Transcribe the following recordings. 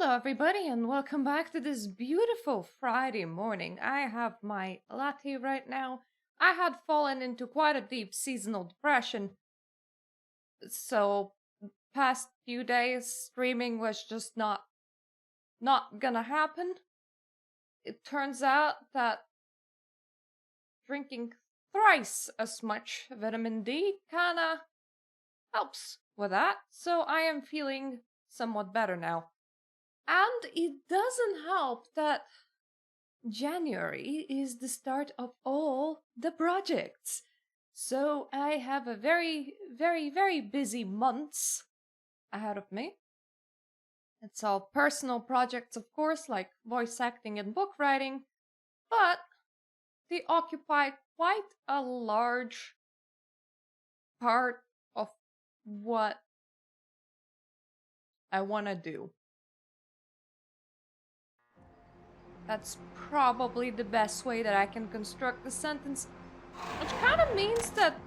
Hello, everybody, and welcome back to this beautiful Friday morning. I have my latte right now. I had fallen into quite a deep seasonal depression, so past few days streaming was just not gonna happen. It turns out that drinking thrice as much vitamin D kinda helps with that, so I am feeling somewhat better now. And it doesn't help that January is the start of all the projects. So I have a very busy months ahead of me. It's all personal projects, of course, like voice acting and book writing, but they occupy quite a large part of what I want to do. That's probably the best way that I can construct the sentence. Which kind of means that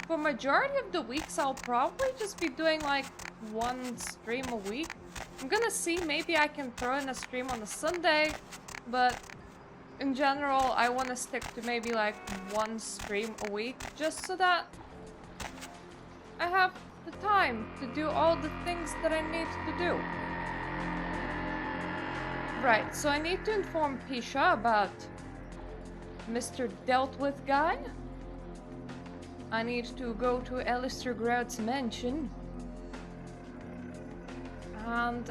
for majority of the weeks, I'll probably just be doing like one stream a week. I'm gonna see, maybe I can throw in a stream on a Sunday, but in general, I want to stick to maybe like one stream a week, just so that I have the time to do all the things that I need to do. Right, so I need to inform Pisha about Mr. Dealt With guy. I need to go to Alistair Grout's mansion. And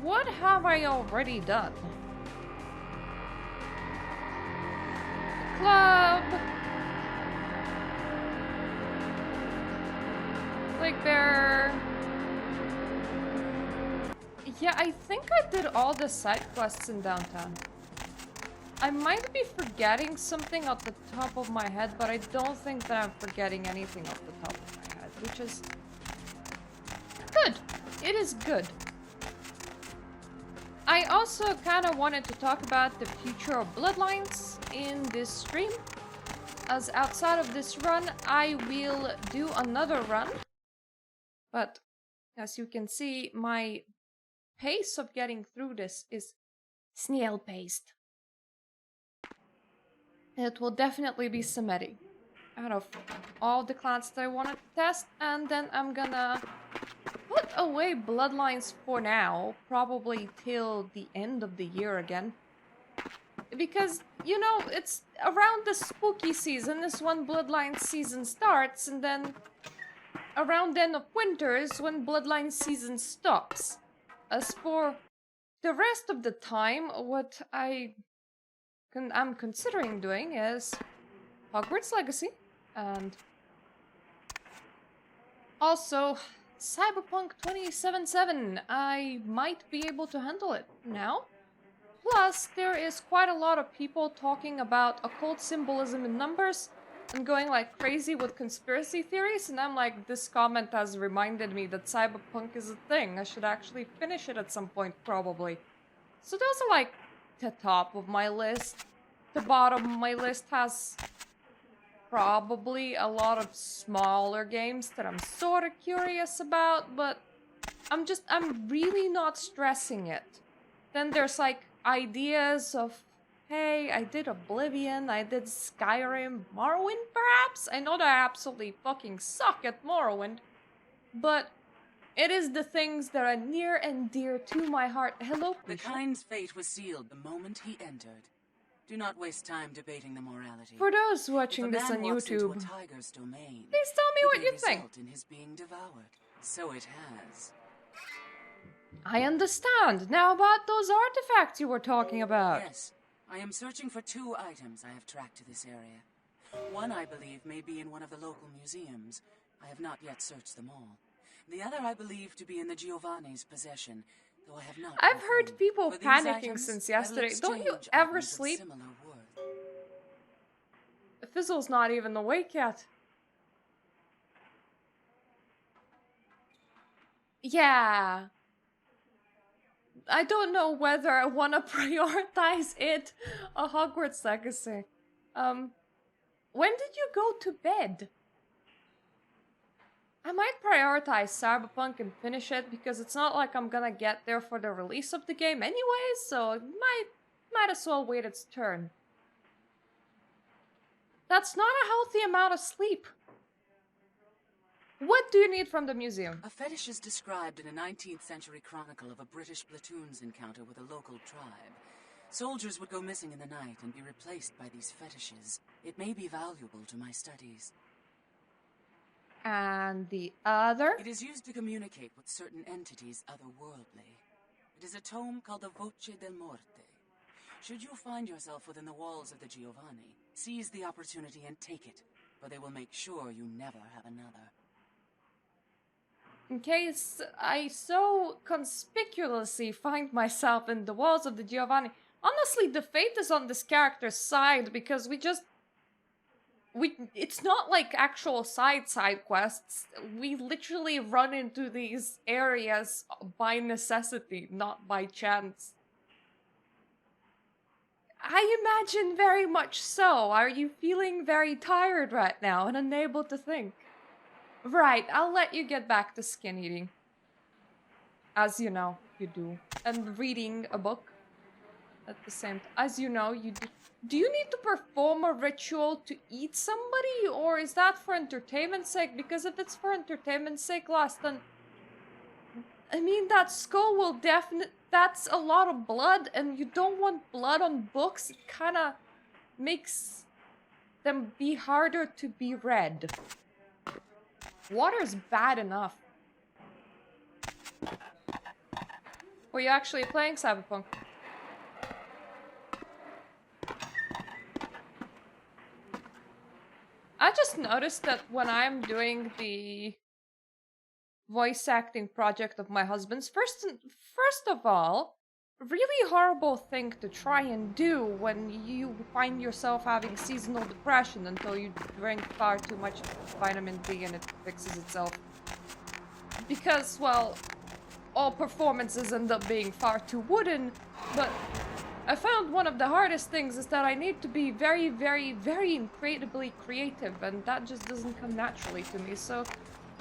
what have I already done? Club. Like there. Yeah, I think I did all the side quests in downtown. I might be forgetting something off the top of my head, but I don't think that I'm forgetting anything off the top of my head, which is good. It is good. I also kind of wanted to talk about the future of Bloodlines in this stream, as outside of this run, I will do another run, but as you can see, my pace of getting through this is snail paced. It will definitely be Setite out of all the clans that I wanted to test, and then I'm gonna put away Bloodlines for now, probably till the end of the year again. Because, you know, it's around the spooky season is when Bloodlines season starts, and then around the end of winter is when Bloodlines season stops. As for the rest of the time, what I'm considering doing is Hogwarts Legacy, and also Cyberpunk 2077. I might be able to handle it now. Plus, there is quite a lot of people talking about occult symbolism in numbers and going like crazy with conspiracy theories, and I'm like, this comment has reminded me that Cyberpunk is a thing. I should actually finish it at some point, probably. So those are like the top of my list. The bottom of my list has probably a lot of smaller games that I'm sort of curious about, but I'm really not stressing it. Then there's like ideas of, hey, I did Oblivion, I did Skyrim, Morrowind perhaps? I know that I absolutely fucking suck at Morrowind, but it is the things that are near and dear to my heart. Hello, The kind's fate was sealed the moment he entered. Do not waste time debating the morality. For those watching this on YouTube, into a tiger's domain, please tell me what you think. Result in his being devoured. So it has. I understand. Now about those artifacts you were talking about. Yes, I am searching for 2 items I have tracked to this area. One, I believe, may be in one of the local museums. I have not yet searched them all. The other I believe to be in the Giovanni's possession, though I have not. I've heard people For these panicking items, since I will yesterday. Don't you exchange ever items of sleep? similar worth. Fizzle's not even awake yet. Yeah. I don't know whether I want to prioritize it or Hogwarts Legacy. When did you go to bed? I might prioritize Cyberpunk and finish it because it's not like I'm gonna get there for the release of the game anyways, so it might as well wait its turn. That's not a healthy amount of sleep. What do you need from the museum? A fetish is described in a 19th century chronicle of a British platoon's encounter with a local tribe. Soldiers would go missing in the night and be replaced by these fetishes. It may be valuable to my studies. And the other? It is used to communicate with certain entities otherworldly. It is a tome called the Voce del Morte. Should you find yourself within the walls of the Giovanni, seize the opportunity and take it, for they will make sure you never have another. In case I so conspicuously find myself in the walls of the Giovanni. Honestly, the fate is on this character's side because it's not like actual side quests. We literally run into these areas by necessity, not by chance. I imagine very much so. Are you feeling very tired right now and unable to think? Right, I'll let you get back to skin eating. As you know, you do. And reading a book at the same time. As you know, you do. Do you need to perform a ritual to eat somebody? Or is that for entertainment's sake? Because if it's for entertainment's sake, then... I mean, that skull will definitely... That's a lot of blood, and you don't want blood on books. It kind of makes them be harder to be read. Water's bad enough. Were you actually playing Cyberpunk? I just noticed that when I'm doing the voice acting project of my husband's, first of all, really horrible thing to try and do when you find yourself having seasonal depression until you drink far too much vitamin D and it fixes itself. Because, well, all performances end up being far too wooden, but I found one of the hardest things is that I need to be very, very, very incredibly creative, and that just doesn't come naturally to me, so...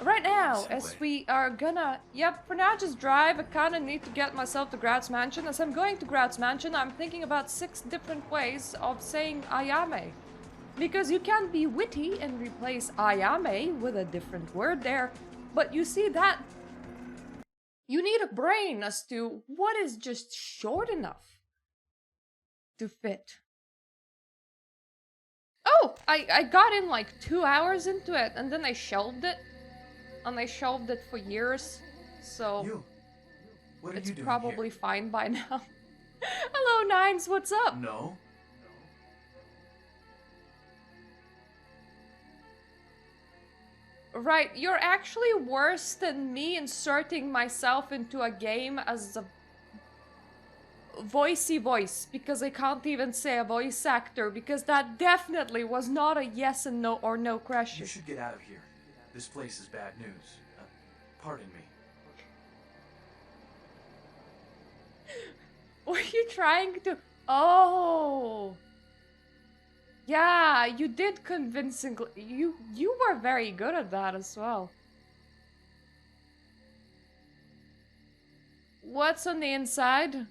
Right now, as we are gonna... Yep, for now just drive. I kinda need to get myself to Grout's mansion. As I'm going to Grout's mansion, I'm thinking about 6 different ways of saying ayame. Because you can be witty and replace ayame with a different word there, but you see that... You need a brain as to what is just short enough to fit. Oh! I got in like 2 hours into it, and then I shelved it. And I shelved it for years, so it's probably fine by now. Hello, Nines, what's up? No. Right, you're actually worse than me inserting myself into a game as a voicey voice, because I can't even say a voice actor, because that definitely was not a yes and no or no question. You should get out of here. This place is bad news. Pardon me. Were you trying to... Oh! Yeah, you did convincingly... You were very good at that as well. What's on the inside?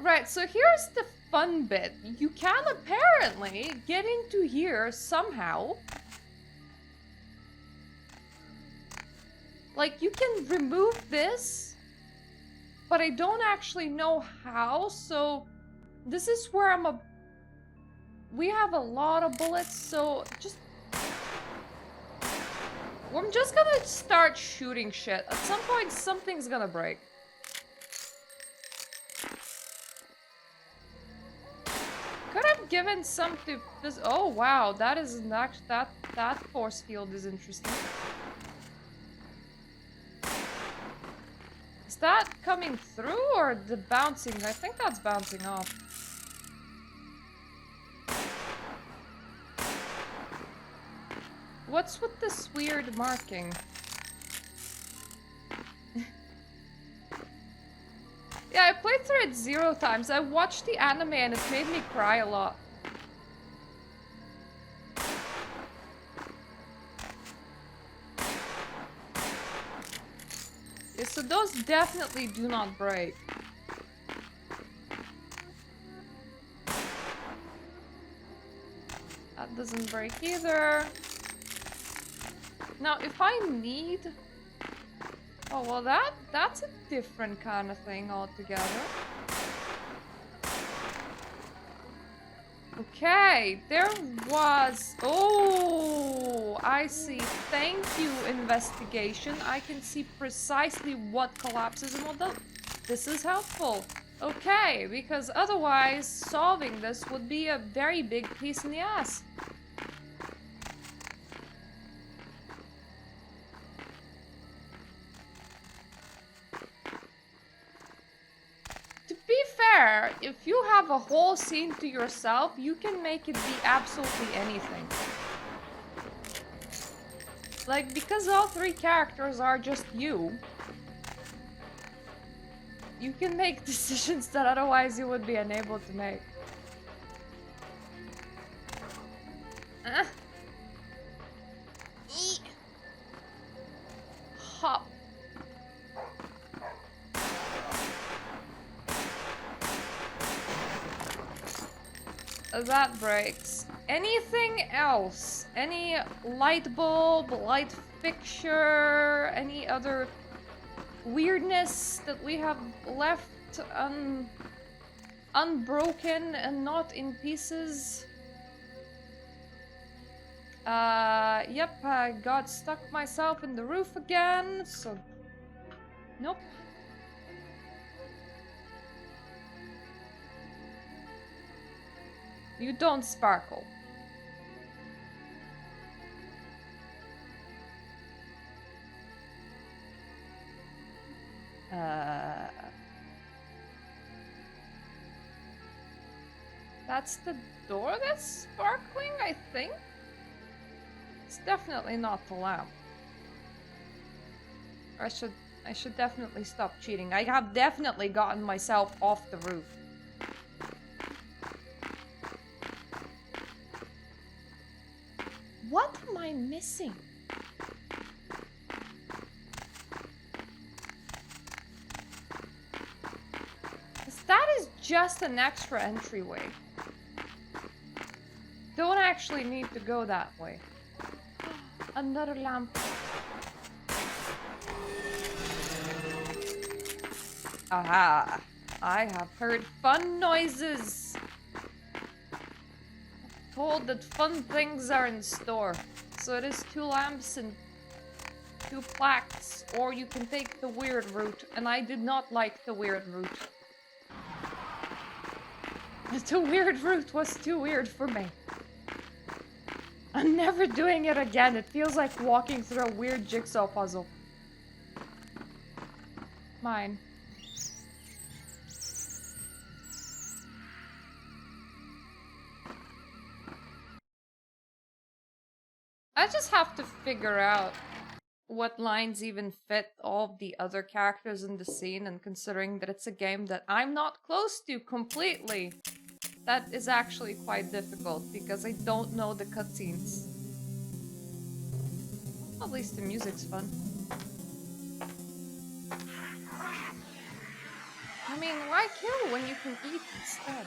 Right, so here's the fun bit. You can apparently get into here somehow. Like, you can remove this, but I don't actually know how, so this is where we have a lot of bullets, so I'm just gonna start shooting shit. At some point, something's gonna break. Could have given some to this. Oh wow, that is not that force field is interesting. Is that coming through or the bouncing? I think that's bouncing off. What's with this weird marking? Yeah, I played through it 0 times. I watched the anime and it made me cry a lot. Okay, so those definitely do not break. That doesn't break either. Now, if I need... Oh, well, that's a different kind of thing altogether. Okay, there was... Oh, I see. Thank you, investigation. I can see precisely what collapses and what doesn't. This is helpful. Okay, because otherwise solving this would be a very big piece in the ass. To be fair, if you have a whole scene to yourself, you can make it be absolutely anything. Like, because all three characters are just you, you can make decisions that otherwise you would be unable to make. Hop. That breaks. Anything else? Any light bulb, light fixture, any other weirdness that we have left unbroken and not in pieces? Yep, I got stuck myself in the roof again, so... Nope. You don't sparkle. That's the door that's sparkling, I think? It's definitely not the lamp. I should definitely stop cheating. I have definitely gotten myself off the roof. What am I missing? That is just an extra entryway. Don't actually need to go that way. Another lamp. Aha! I have heard fun noises. Told that fun things are in store. So it is 2 lamps and 2 plaques, or you can take the weird route, and I did not like the weird route. The weird route was too weird for me. I'm never doing it again. It feels like walking through a weird jigsaw puzzle. Mine. I just have to figure out what lines even fit all of the other characters in the scene, and considering that it's a game that I'm not close to completely, that is actually quite difficult because I don't know the cutscenes. At least the music's fun. I mean, why kill when you can eat instead?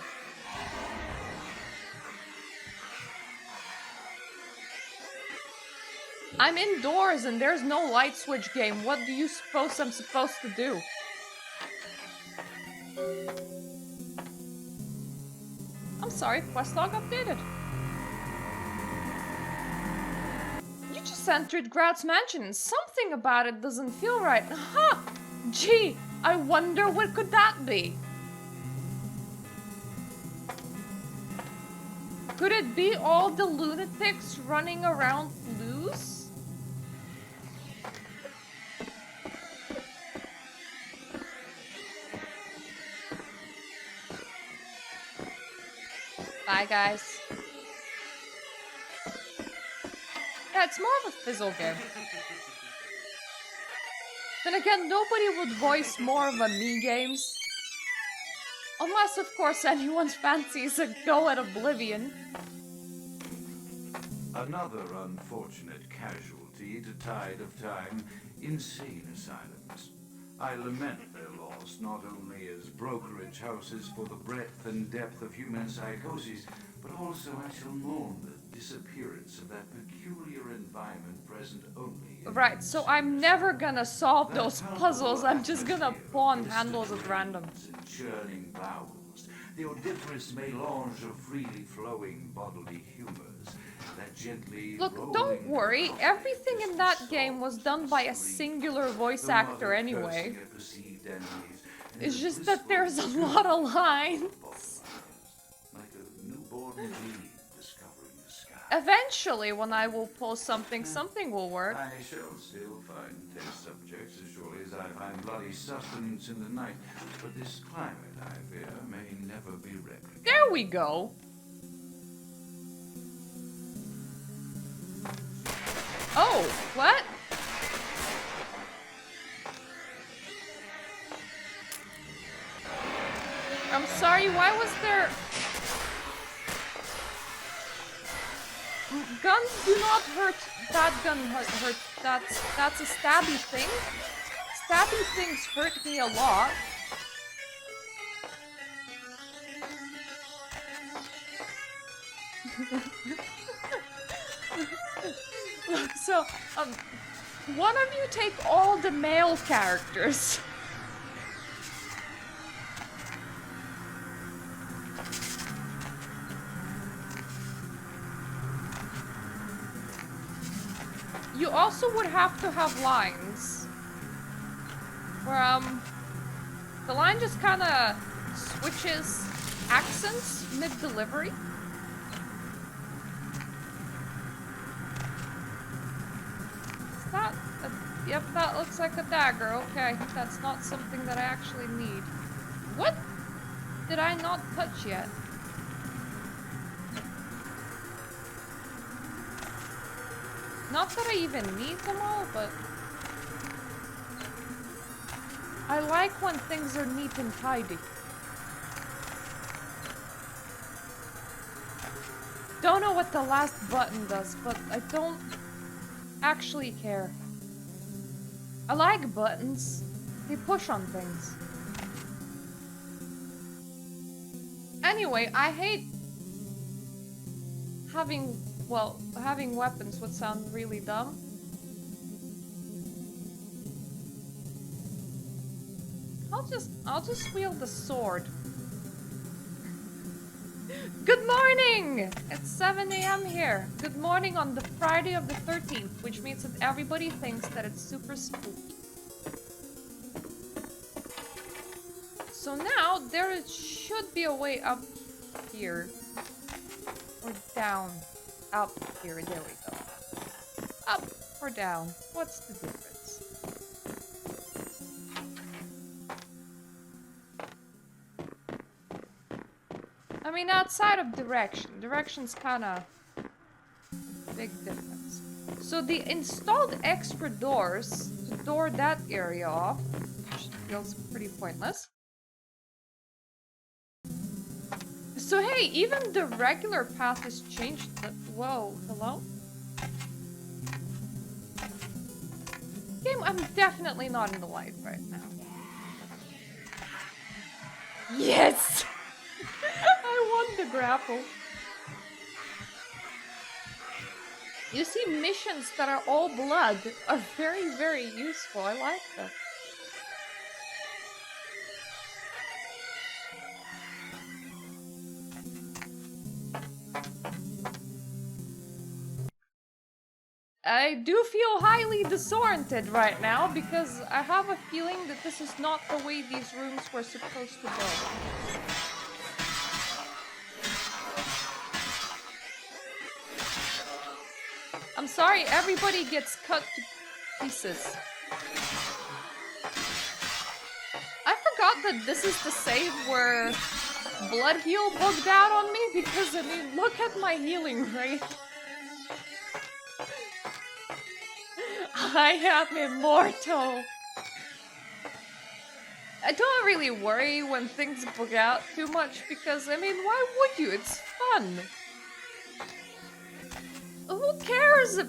I'm indoors and there's no light switch game. What do you suppose I'm supposed to do? I'm sorry, quest log updated. You just entered Grout's mansion. Something about it doesn't feel right. Huh! Gee, I wonder what could that be? Could it be all the lunatics running around loose? Bye, guys. Yeah, it's more of a fizzle game. Then again, nobody would voice more of a me games. Unless, of course, anyone fancies a go at Oblivion. Another unfortunate casualty to Tide of Time insane asylums. I lament their loss, not only as brokerage houses for the breadth and depth of human psychoses, but also I shall mourn the disappearance of that peculiar environment present only in Right, so I'm never gonna solve those puzzles. I'm just gonna pawn handles at random. and churning bowels, the odoriferous melange of freely flowing bodily humors, that gently Look, rolling don't worry. cocktail Everything in that soft game was done by a sleep. singular voice The actor mother anyway. cursing at perceived enemies, and It's the just that there's a blissful lot of lines. like a newborn baby discovering the sky. Eventually, when I will pull something, something will work. I shall still find test subjects as surely as I find bloody sustenance in the night, but this climate, I fear, may never be replicated. There we go. Oh, what? I'm sorry, why was there... Guns do not hurt. That gun hurt. That's a stabby thing. Stabby things hurt me a lot. So, one of you take all the male characters. You also would have to have lines. Where, the line just kinda switches accents mid-delivery. Is that a, yep, that looks like a dagger. Okay, that's not something that I actually need. What did I not touch yet? Not that I even need them all, but... I like when things are neat and tidy. Don't know what the last button does, but I don't actually care. I like buttons. They push on things. Anyway, I hate having... Well, having weapons would sound really dumb. I'll just wield the sword. Good morning! It's 7 AM here. Good morning on the Friday of the 13th, which means that everybody thinks that it's super spooky. So now, there should be a way up here. Or down. Up here, there we go. Up or down? What's the difference? I mean, outside of direction. Direction's kinda a big difference. So the installed extra doors to door that area off, which feels pretty pointless. So hey, even the regular path has changed. Whoa, hello? Game, I'm definitely not in the light right now. Yes! I won the grapple. You see, missions that are all blood are very, very useful. I like that. I do feel highly disoriented right now because I have a feeling that this is not the way these rooms were supposed to go. I'm sorry, everybody gets cut to pieces. I forgot that this is the save where Blood Heal bugged out on me because, I mean, look at my healing rate. I am immortal. I don't really worry when things bug out too much because, I mean, why would you? It's fun. Who cares if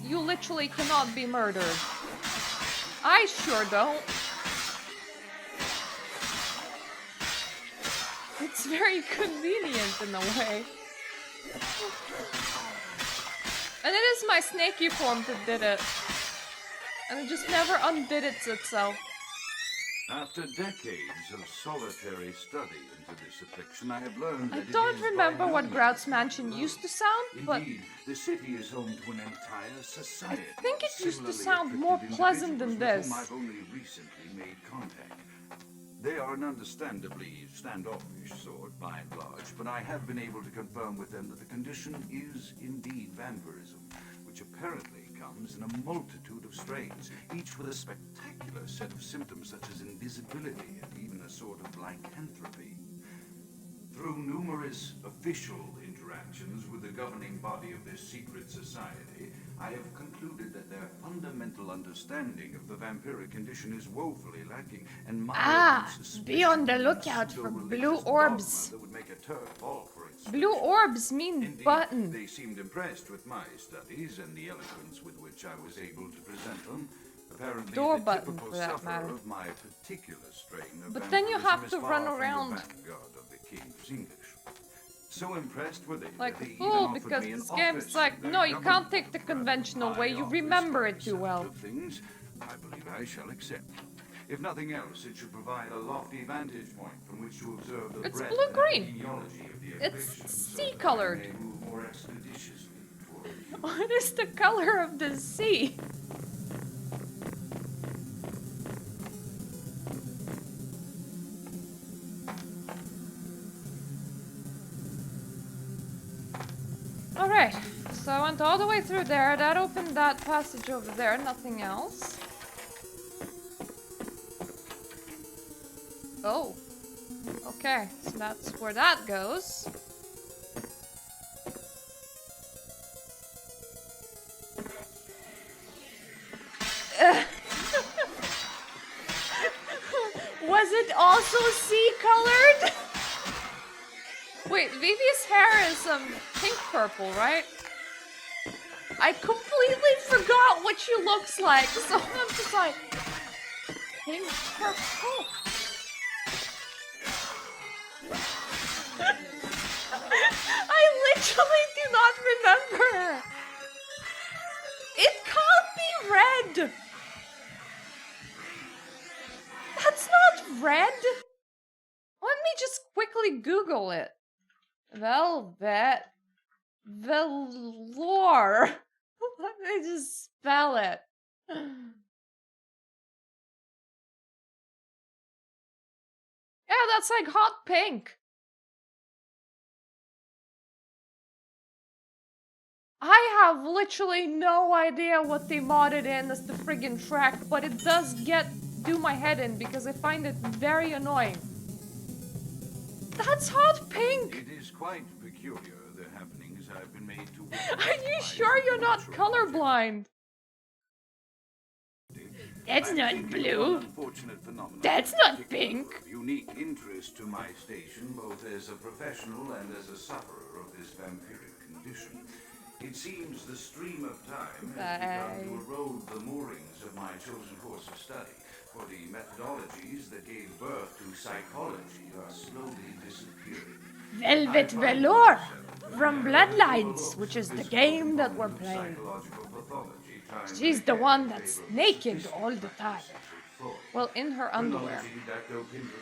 you literally cannot be murdered? I sure don't. It's very convenient in a way. And it is my snaky form that did it. And it just never undid itself. After decades of solitary study into this affliction, I have learned that I don't it is remember by what no Grout's means mansion alone. used to sound, but Indeed, the city is home to an entire society. I think it used to similarly sound more afflicted pleasant than individuals this. with whom I've only recently made contact. They are an understandably standoffish sort by and large, but I have been able to confirm with them that the condition is indeed vampirism, which apparently comes in a multitude of strains, each with a spectacular set of symptoms such as invisibility and even a sort of lycanthropy. Through numerous official interactions with the governing body of this secret society, I have concluded that their fundamental understanding of the vampiric condition is woefully lacking, and my be on the lookout for blue orbs. that would make a Turk fall for its Blue orbs mean Indeed, button. they seemed impressed with my studies and the eloquence with which I was able to present them. Apparently, Door the button, typical for that sufferer matter. of my particular strain of But then you vampirism have is to far run from the around vanguard of the King's English. So impressed were they like that a they even fool, offered because me an this game office is like, in their no, you can't government. take the conventional way, you My remember office, it too by the well. sound of things, I believe I shall accept. If nothing else, it should provide a lofty vantage point from which to observe the It's breadth blue-green. and epidemiology of the It's affliction, so sea that I colored. may move more expeditiously toward you. What is the color of the sea? Alright, so I went all the way through there. That opened that passage over there, nothing else. Oh. Okay, so that's where that goes. Was it also sea colored? Wait, Vivi's hair is pink purple, right? I completely forgot what she looks like, so I'm just like pink purple. I literally do not remember. It can't be red. That's not red. Let me just quickly Google it. Velvet velour. Let me just spell it. Yeah, that's like hot pink. I have literally no idea what they modded in as the friggin' track, but it does do my head in because I find it very annoying. That's hot pink! It is quite peculiar, the happenings I've been made to Are you sure you're not colorblind? That's not blue. That's not pink. Of unique interest to my station, both as a professional and as a sufferer of this vampiric condition. It seems the stream of time has begun to erode the moorings of my chosen course of study, for the methodologies that gave birth to psychology are slowly disappearing. Velvet velour from Bloodlines, which is the game that we're playing. She's the one that's naked all the time. Well, in her underwear.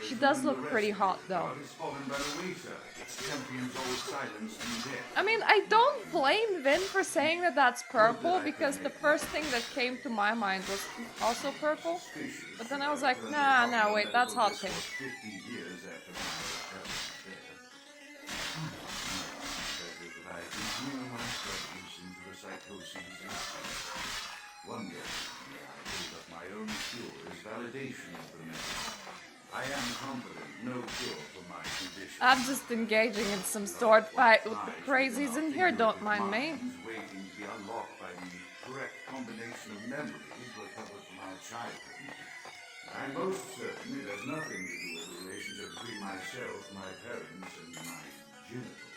She does look pretty hot, though. I mean, I don't blame Vin for saying that that's purple, because the first thing that came to my mind was also purple. But then I was like, nah, wait, that's hot pink. One day, I build up my own cure as validation of the method. I am confident no cure for my condition. I'm just engaging in some sword fight with the crazies in here, don't mind me. Waiting to be unlocked by the correct combination of memories recovered from my childhood. I'm most certain it has nothing to do with the relationship between myself, my parents, and my genitals.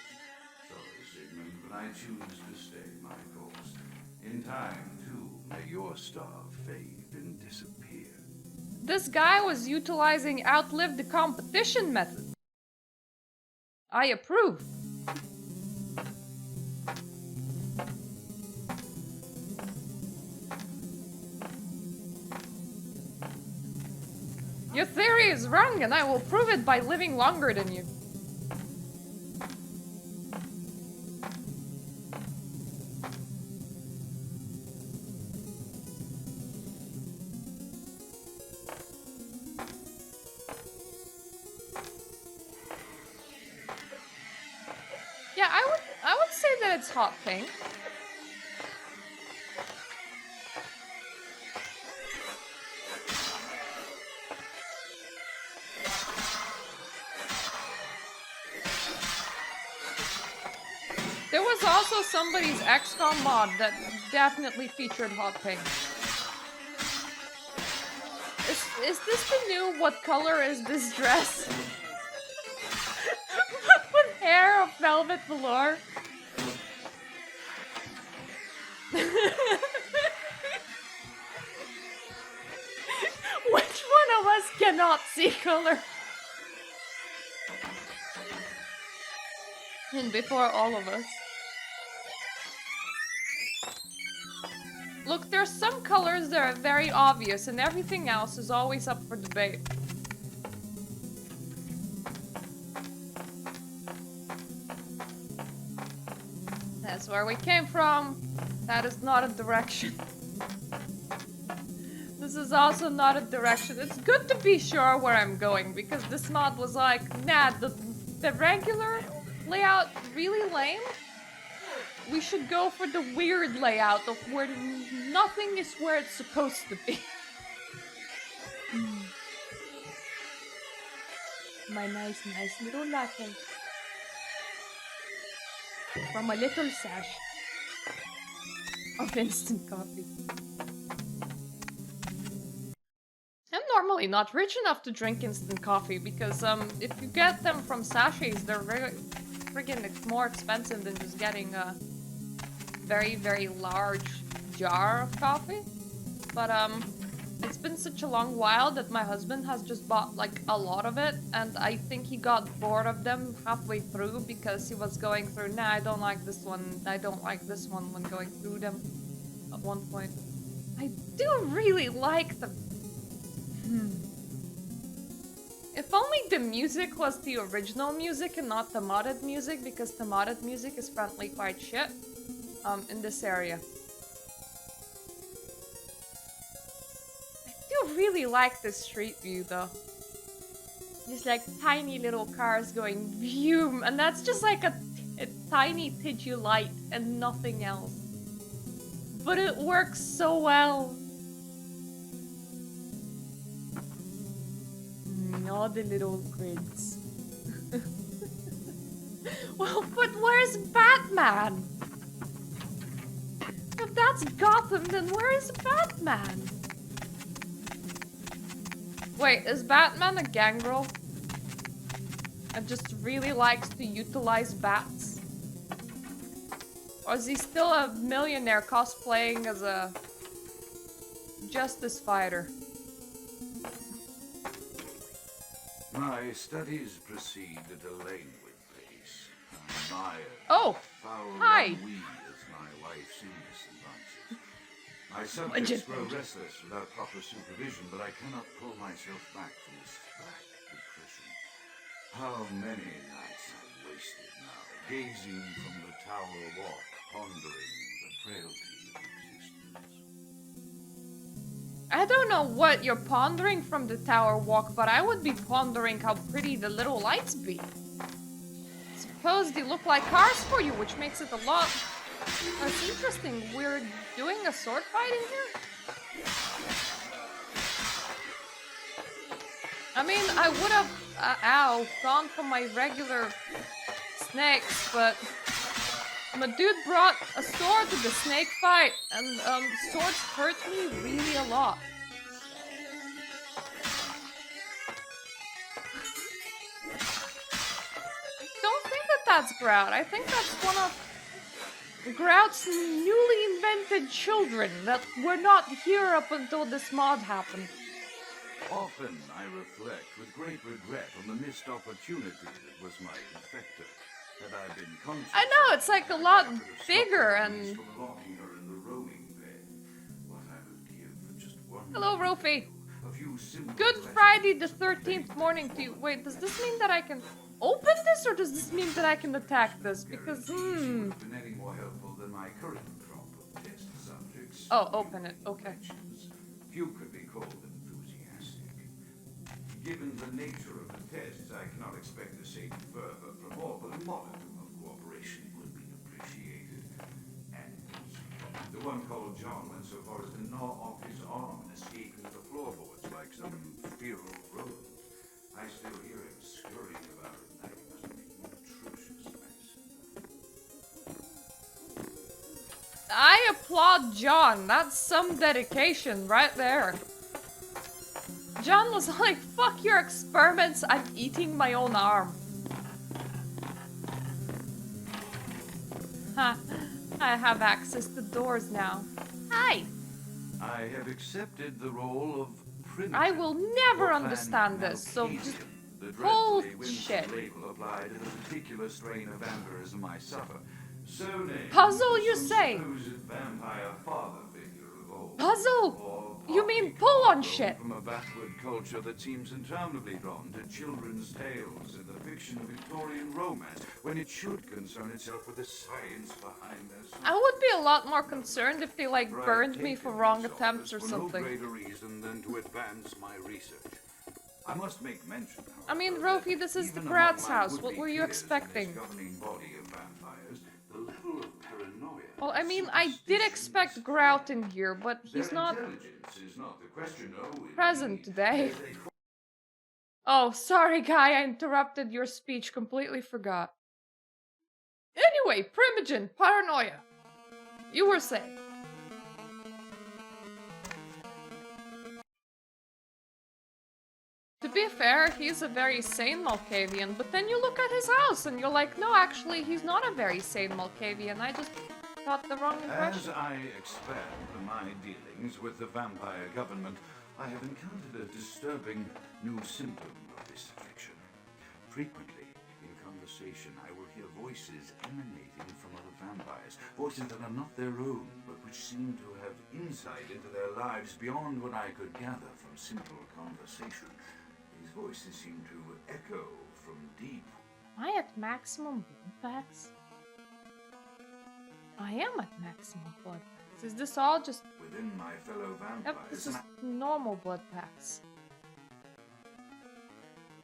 Sorry, Sigmund, but I choose to stay my course. In time, too, may your star fade and disappear. This guy was utilizing outlive the competition method. I approve. Your theory is wrong, and I will prove it by living longer than you. Yeah, I would say that it's hot pink. There was also somebody's XCOM mod that definitely featured hot pink. Is this the new what color is this dress? With hair of velvet velour. Which one of us cannot see color? And before all of us. Look, there's some colors that are very obvious, and everything else is always up for debate. That's where we came from. That is not a direction. This is also not a direction. It's good to be sure where I'm going, because this mod was like, nah, the regular layout really lame. We should go for the weird layout of where nothing is where it's supposed to be. My nice little latte. From a little sash of instant coffee. I'm normally not rich enough to drink instant coffee because if you get them from sachets, they're very friggin' more expensive than just getting a very large jar of coffee. But it's been such a long while that my husband has just bought like a lot of it, and I think he got bored of them halfway through because he was going through, nah, I don't like this one, I don't like this one when going through them at one point. I do really like the... If only the music was the original music and not the modded music, because the modded music is frankly quite shit in this area. I do really like this street view though. Just like tiny little cars going vroom, and that's just like a tiny tiju light and nothing else. But it works so well. All the little grids. Well, but where's Batman? If that's Gotham, then where is Batman? Wait, is Batman a gangrel? And just really likes to utilize bats? Or is he still a millionaire cosplaying as a justice fighter? My studies proceed at a languid pace. Oh, hi. We as my wife's illness advances. My subjects grow restless without proper supervision, but I cannot pull myself back from this black depression. How many nights I've wasted now, gazing from the tower walk, pondering the frailty of existence. I don't know what you're pondering from the tower walk, but I would be pondering how pretty the little lights be. Suppose they look like cars for you, which makes it a lot less interesting. We're doing a sword fight in here? I mean, I would have, gone for my regular snakes, but my dude brought a sword to the snake fight, and swords hurt me really a lot. I don't think that that's Grout. I think that's one of Grout's newly invented children that were not here up until this mod happened. Often I reflect with great regret on the missed opportunity that was my infector. Had I been conscious, I know, it's like a lot I could have stopped bigger the and... police from locking her in the roaming bed. What I would give for just one Hello, Rofi. a few simple Good questions Friday the to 13th evade morning their to you. Wait, does this mean that I can open this, or does this mean that I can attack this? Because, She would have been any more helpful than my current crop of test subjects. Oh, open it. Okay. Few could be called enthusiastic. Given the nature of the tests, I cannot expect to see further from all, but a modicum of cooperation would be appreciated. And the one called John went so far as to gnaw off his arm and escape into the floorboards like some feral rodent. I still hear him scurrying about at night. It must be an atrocious mess. I applaud John. That's some dedication right there. John was like, fuck your experiments, I'm eating my own arm. Ha, I have access to doors now. Hi! I have accepted the role of primitive. I will never or understand this, so Caucasian, just the bullshit. dreadfully winsome label applied to the particular strain of vampirism I suffer. So named Puzzle, you some say? supposed vampire father figure of old. Puzzle? Or You mean partly pull on grown shit? From a backward culture that seems interminably drawn to children's tales and the fiction of Victorian romance, when it should concern itself with the science behind this. I would be a lot more concerned if they like Right, burned me take for it wrong as attempts or office for something. No greater reason than to advance my research. I must make mention, I mean, however, Rofi, this is that the even Grout's among my house. What would-be were you peers in this expecting? governing body of vampires, the level of paranoia Well, I and mean, I did expect superstition Grout in here, but their he's not intelligence is not the question, no, present indeed. today. They Oh, sorry, guy, I interrupted your speech. Completely forgot. Anyway, Primogen, paranoia. You were saying. To be fair, he's a very sane Malkavian, but then you look at his house and you're like, no, actually, he's not a very sane Malkavian. I just got the wrong As impression. I expand my dealings with the vampire government, I have encountered a disturbing new symptom of this affliction. Frequently, in conversation, I will hear voices emanating from other vampires, voices that are not their own, but which seem to have insight into their lives beyond what I could gather from simple conversation. These voices seem to echo from deep. Am I at maximum blood packs? I am at maximum blood packs. Is this all just... Within my fellow vampires. Yep, this is normal blood packs.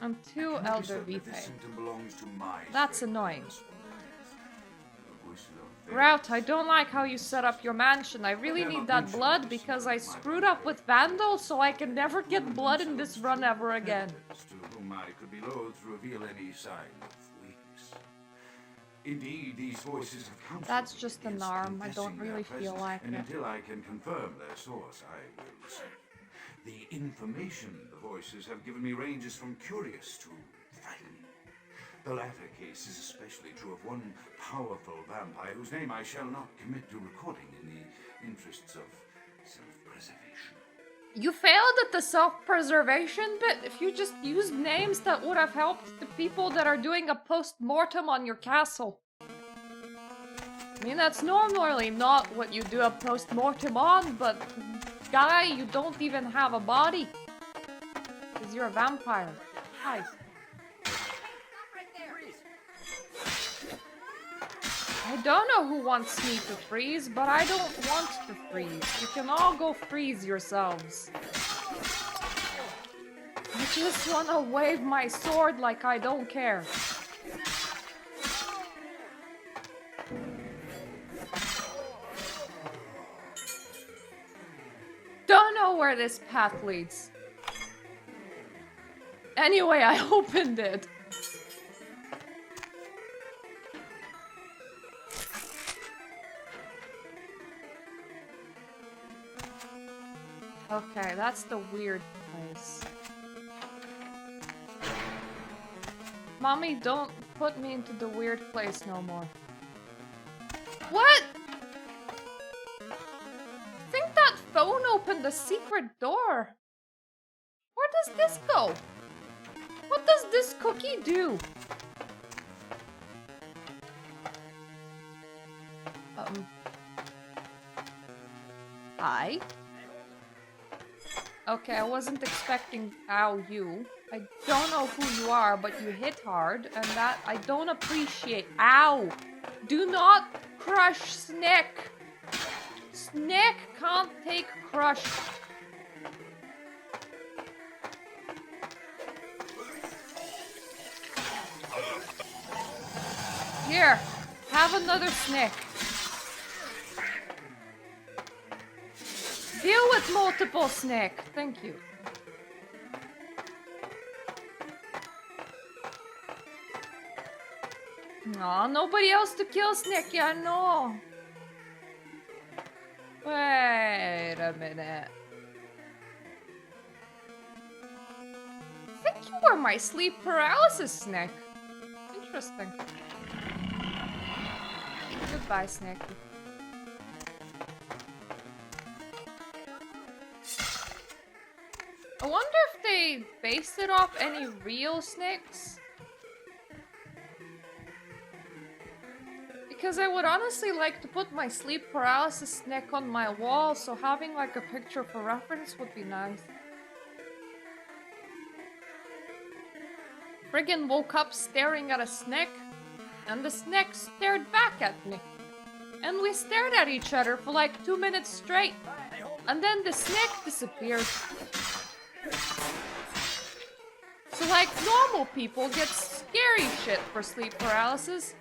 And two I notice Elder that this Vitae. symptom belongs to my That's strain. annoying. The voices are very Grout, I don't like how you set up your mansion. I really need that blood because I screwed up with Vandal, so I can never get blood in this run ever again. to whom I could be loath to reveal any sign of weakness. Indeed, these voices have counseled That's me just an against arm. I don't confessing their really feel presence, like and it. until I can confirm their source, I will listen. The information the voices have given me ranges from curious to frightening. The latter case is especially true of one powerful vampire whose name I shall not commit to recording in the interests of self-preservation. You failed at the self-preservation bit. If you just used names that would have helped the people that are doing a post-mortem on your castle. I mean, that's normally not what you do a post-mortem on, but guy, you don't even have a body. Because you're a vampire. Hi. I don't know who wants me to freeze, but I don't want to freeze. You can all go freeze yourselves. I just wanna wave my sword like I don't care. Don't know where this path leads. Anyway, I opened it. Okay, that's the weird place. Mommy, don't put me into the weird place no more. What? I think that phone opened a secret door. Where does this go? What does this cookie do? Hi? Okay, I wasn't expecting you. I don't know who you are, but you hit hard, and that I don't appreciate. Ow! Do not crush Snick! Snick can't take crush. Here, have another Snick. Deal with multiple Snick. Thank you. Aw, nobody else to kill Snick, yeah, no. Wait a minute. I think you were my sleep paralysis Snick. Interesting. Goodbye, Snick. I wonder if they based it off any real Snicks. Because I would honestly like to put my sleep paralysis Snick on my wall, so having like a picture for reference would be nice. Friggin' woke up staring at a Snick, and the Snick stared back at me. And we stared at each other for like 2 minutes straight. And then the Snick disappeared. So like normal people get scary shit for sleep paralysis.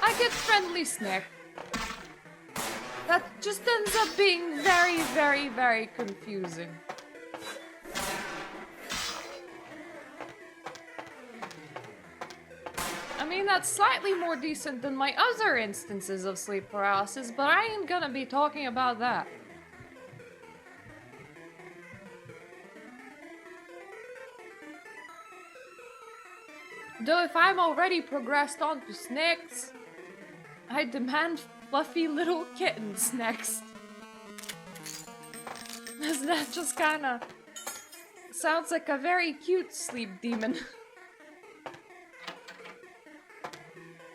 I get friendly Snick. That just ends up being very, very, very confusing. I mean, that's slightly more decent than my other instances of sleep paralysis, but I ain't gonna be talking about that. Though if I'm already progressed on to Snicks, I demand fluffy little kittens next. That just kinda sounds like a very cute sleep demon.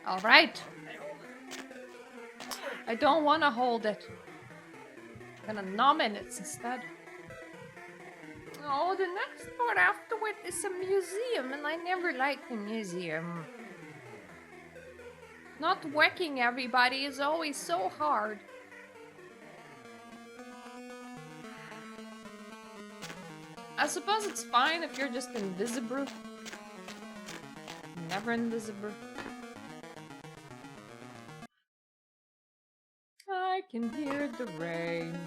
Alright. I don't want to hold it. I'm gonna nom in it instead. Oh, the next part afterward is a museum, and I never liked a museum. Not wrecking everybody is always so hard. I suppose it's fine if you're just invisible. Never invisible. I can hear the rain.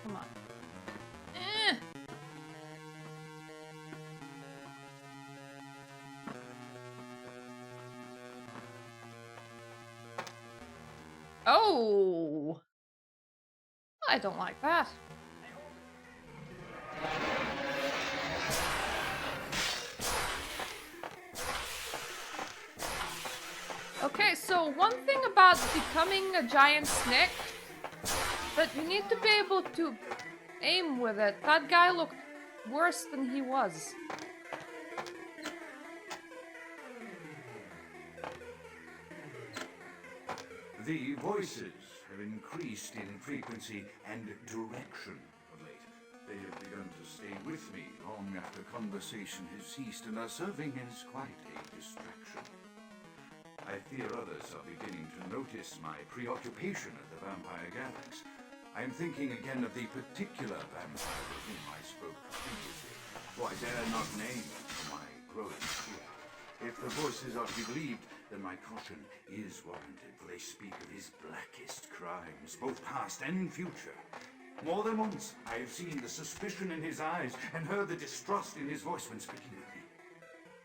Come on. Oh! I don't like that. Okay, so one thing about becoming a giant Snick, that you need to be able to aim with it. That guy looked worse than he was. The voices have increased in frequency and direction of late. They have begun to stay with me long after conversation has ceased and are serving as quite a distraction. I fear others are beginning to notice my preoccupation at the vampire gatherings. I am thinking again of the particular vampire with whom I spoke previously, who I dare not name for my growing fear. If the voices are to be believed, then my caution is warranted, for they speak of his blackest crimes, both past and future. More than once, I have seen the suspicion in his eyes and heard the distrust in his voice when speaking with me.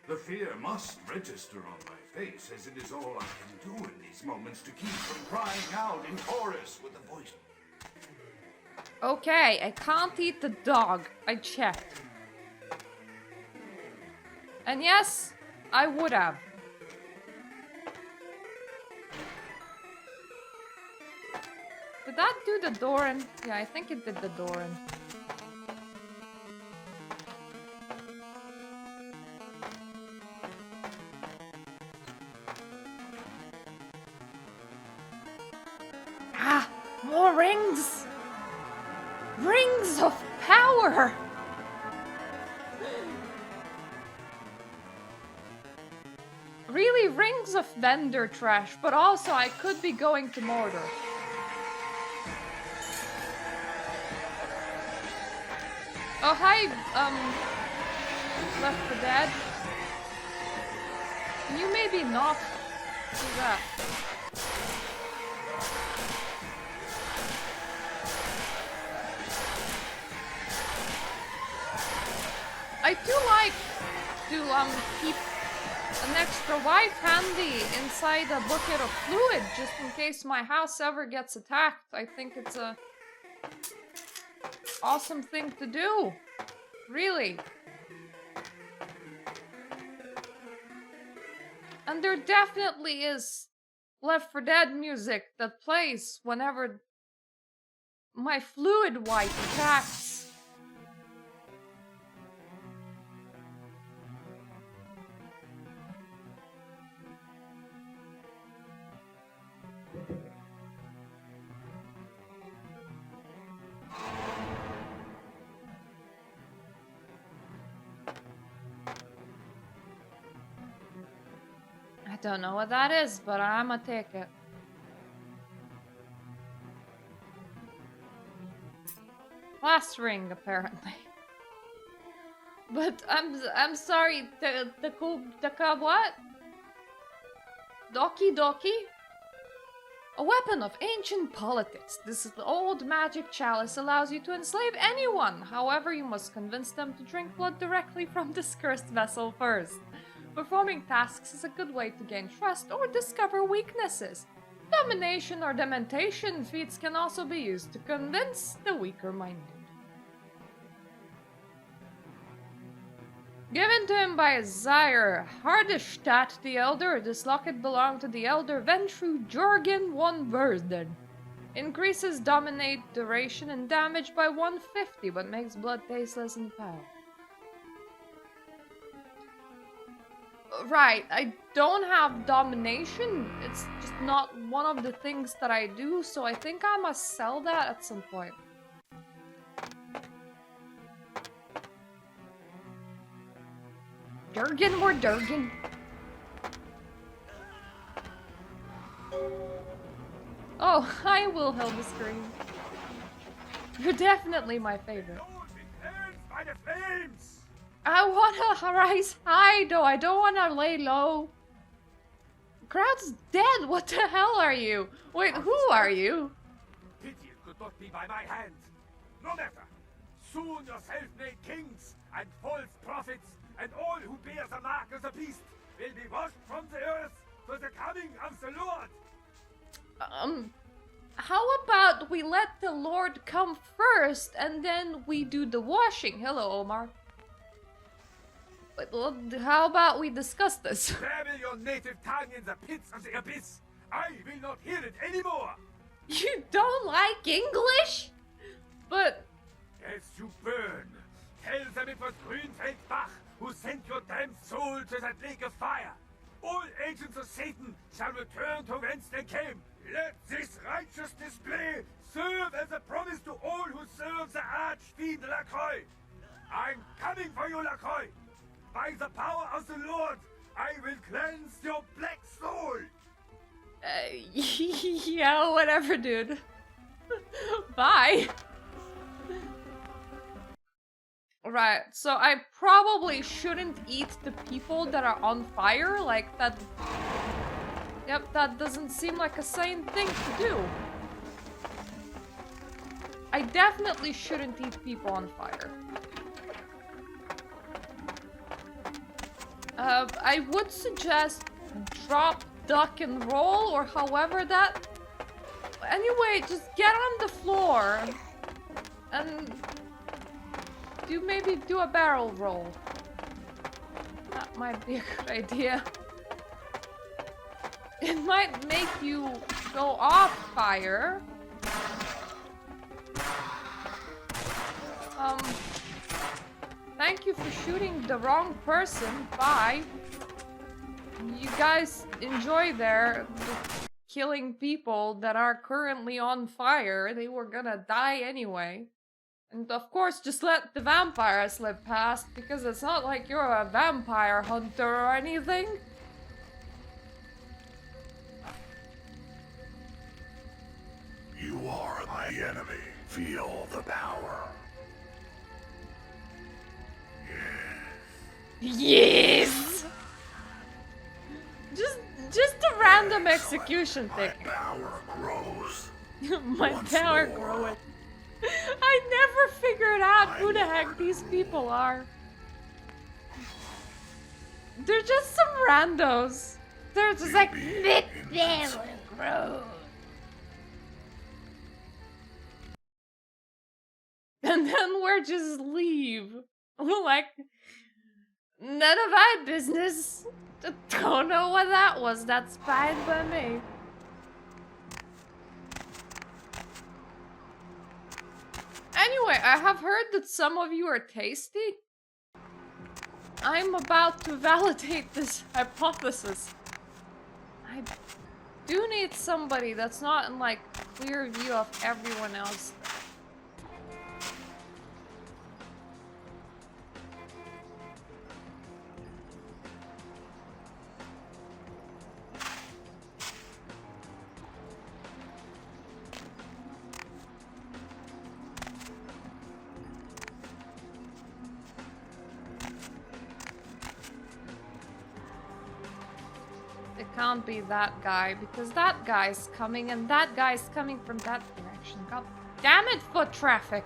The fear must register on my face, as it is all I can do in these moments to keep from crying out in chorus with the voice. Okay, I can't eat the dog. I checked. And yes, I would have. Did that do the Doran? Yeah, I think it did the Doran. Ah! More rings! Rings of power! Really, rings of vendor trash, but also I could be going to Mordor. Oh, hi, Left 4 Dead. Can you maybe not do that? I do like to keep an extra wife handy inside a bucket of fluid just in case my house ever gets attacked. I think it's a awesome thing to do. Really. And there definitely is Left 4 Dead music that plays whenever my fluid wipe attacks. I don't know what that is, but I'ma take it. Last ring, apparently. But I'm sorry, the what? Doki Doki? A weapon of ancient politics. This old magic chalice allows you to enslave anyone. However, you must convince them to drink blood directly from this cursed vessel first. Performing tasks is a good way to gain trust or discover weaknesses. Domination or dementation feats can also be used to convince the weaker-minded. Given to him by his sire, Hardestadt the Elder, this locket belonged to the Elder Ventru Jorgen von Verden. Increases dominate duration and damage by 150, but makes blood tasteless and foul. Right, I don't have domination. It's just not one of the things that I do, so I think I must sell that at some point. Durgan, more Durgan. Oh, hi, Wilhelm Scream. You're definitely my favorite. I wanna rise high, though. I don't wanna lay low. Grout's dead. What the hell are you? Wait, who are you? Pity it could not be by my hand. No matter. Soon your self-made kings and false prophets and all who bear the mark of the beast will be washed from the earth for the coming of the Lord. How about we let the Lord come first and then we do the washing? Hello, Omar. How about we discuss this? Babble your native tongue in the pits of the abyss. I will not hear it anymore. You don't like English? But... As you burn, tell them it was Grünfeldbach who sent your damned soul to that lake of fire. All agents of Satan shall return to whence they came. Let this righteous display serve as a promise to all who serve the archfiend Lacroix. I'm coming for you, Lacroix. By the power of the Lord, I will cleanse your black soul. Yeah, whatever, dude. Bye. Right, so I probably shouldn't eat the people that are on fire, like that. Yep, that doesn't seem like a sane thing to do. I definitely shouldn't eat people on fire. I would suggest drop, duck, and roll, or however that... Anyway, just get on the floor and maybe do a barrel roll. That might be a good idea. It might make you go off fire, Um, thank you for shooting the wrong person. Bye. You guys enjoy their killing people that are currently on fire. They were gonna die anyway. And of course, just let the vampire slip past, because it's not like you're a vampire hunter or anything. You are my enemy. Feel the power. Yes! Just a random execution My thing. power grows. My Once power more. growing. I never figured out who the heck these people are. They're just some randos. They're just like, Nick power grows. And then we're just leave. We're like, none of our business. Don't know what that was. That's fine by me. Anyway, I have heard that some of you are tasty. I'm about to validate this hypothesis. I do need somebody that's not in, like, clear view of everyone else. It can't be that guy, because that guy's coming and that guy's coming from that direction. God damn it, foot traffic!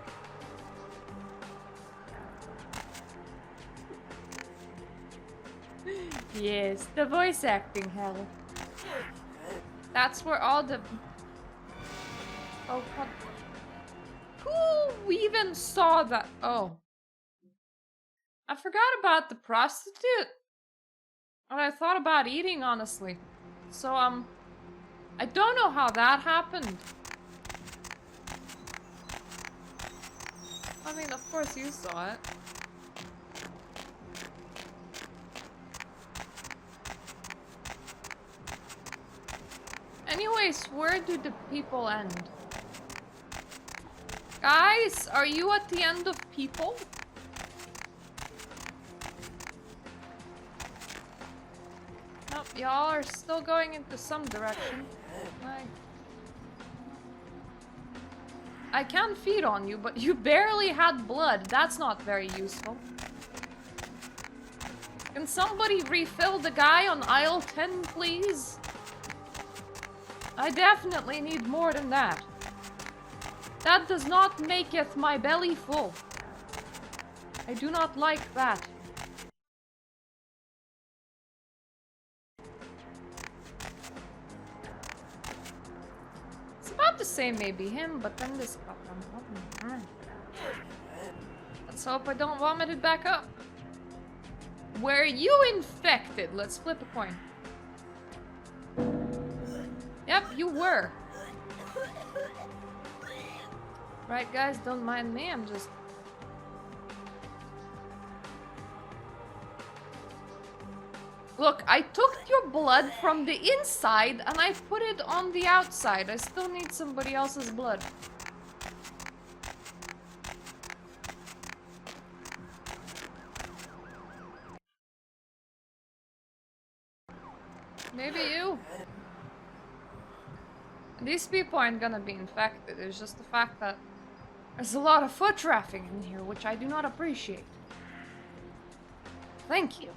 Yes, the voice acting hell. That's where all the... Oh, what? Who even saw that? Oh. I forgot about the prostitute. What I thought about eating, honestly. So, I don't know how that happened. I mean, of course you saw it. Anyways, where do the people end? Guys, are you at the end of people? Nope, y'all are still going into some direction. I can feed on you, but you barely had blood. That's not very useful. Can somebody refill the guy on aisle 10, please? I definitely need more than that. That does not maketh my belly full. I do not like that. It's about to say maybe him, but then this got them. Let's hope I don't vomit it back up. Were you infected? Let's flip a coin. Yep, you were. Right, guys, don't mind me, I'm just... Look, I took your blood from the inside and I put it on the outside. I still need somebody else's blood. Maybe you. These people aren't gonna be infected. It's just the fact that there's a lot of foot traffic in here, which I do not appreciate. Thank you.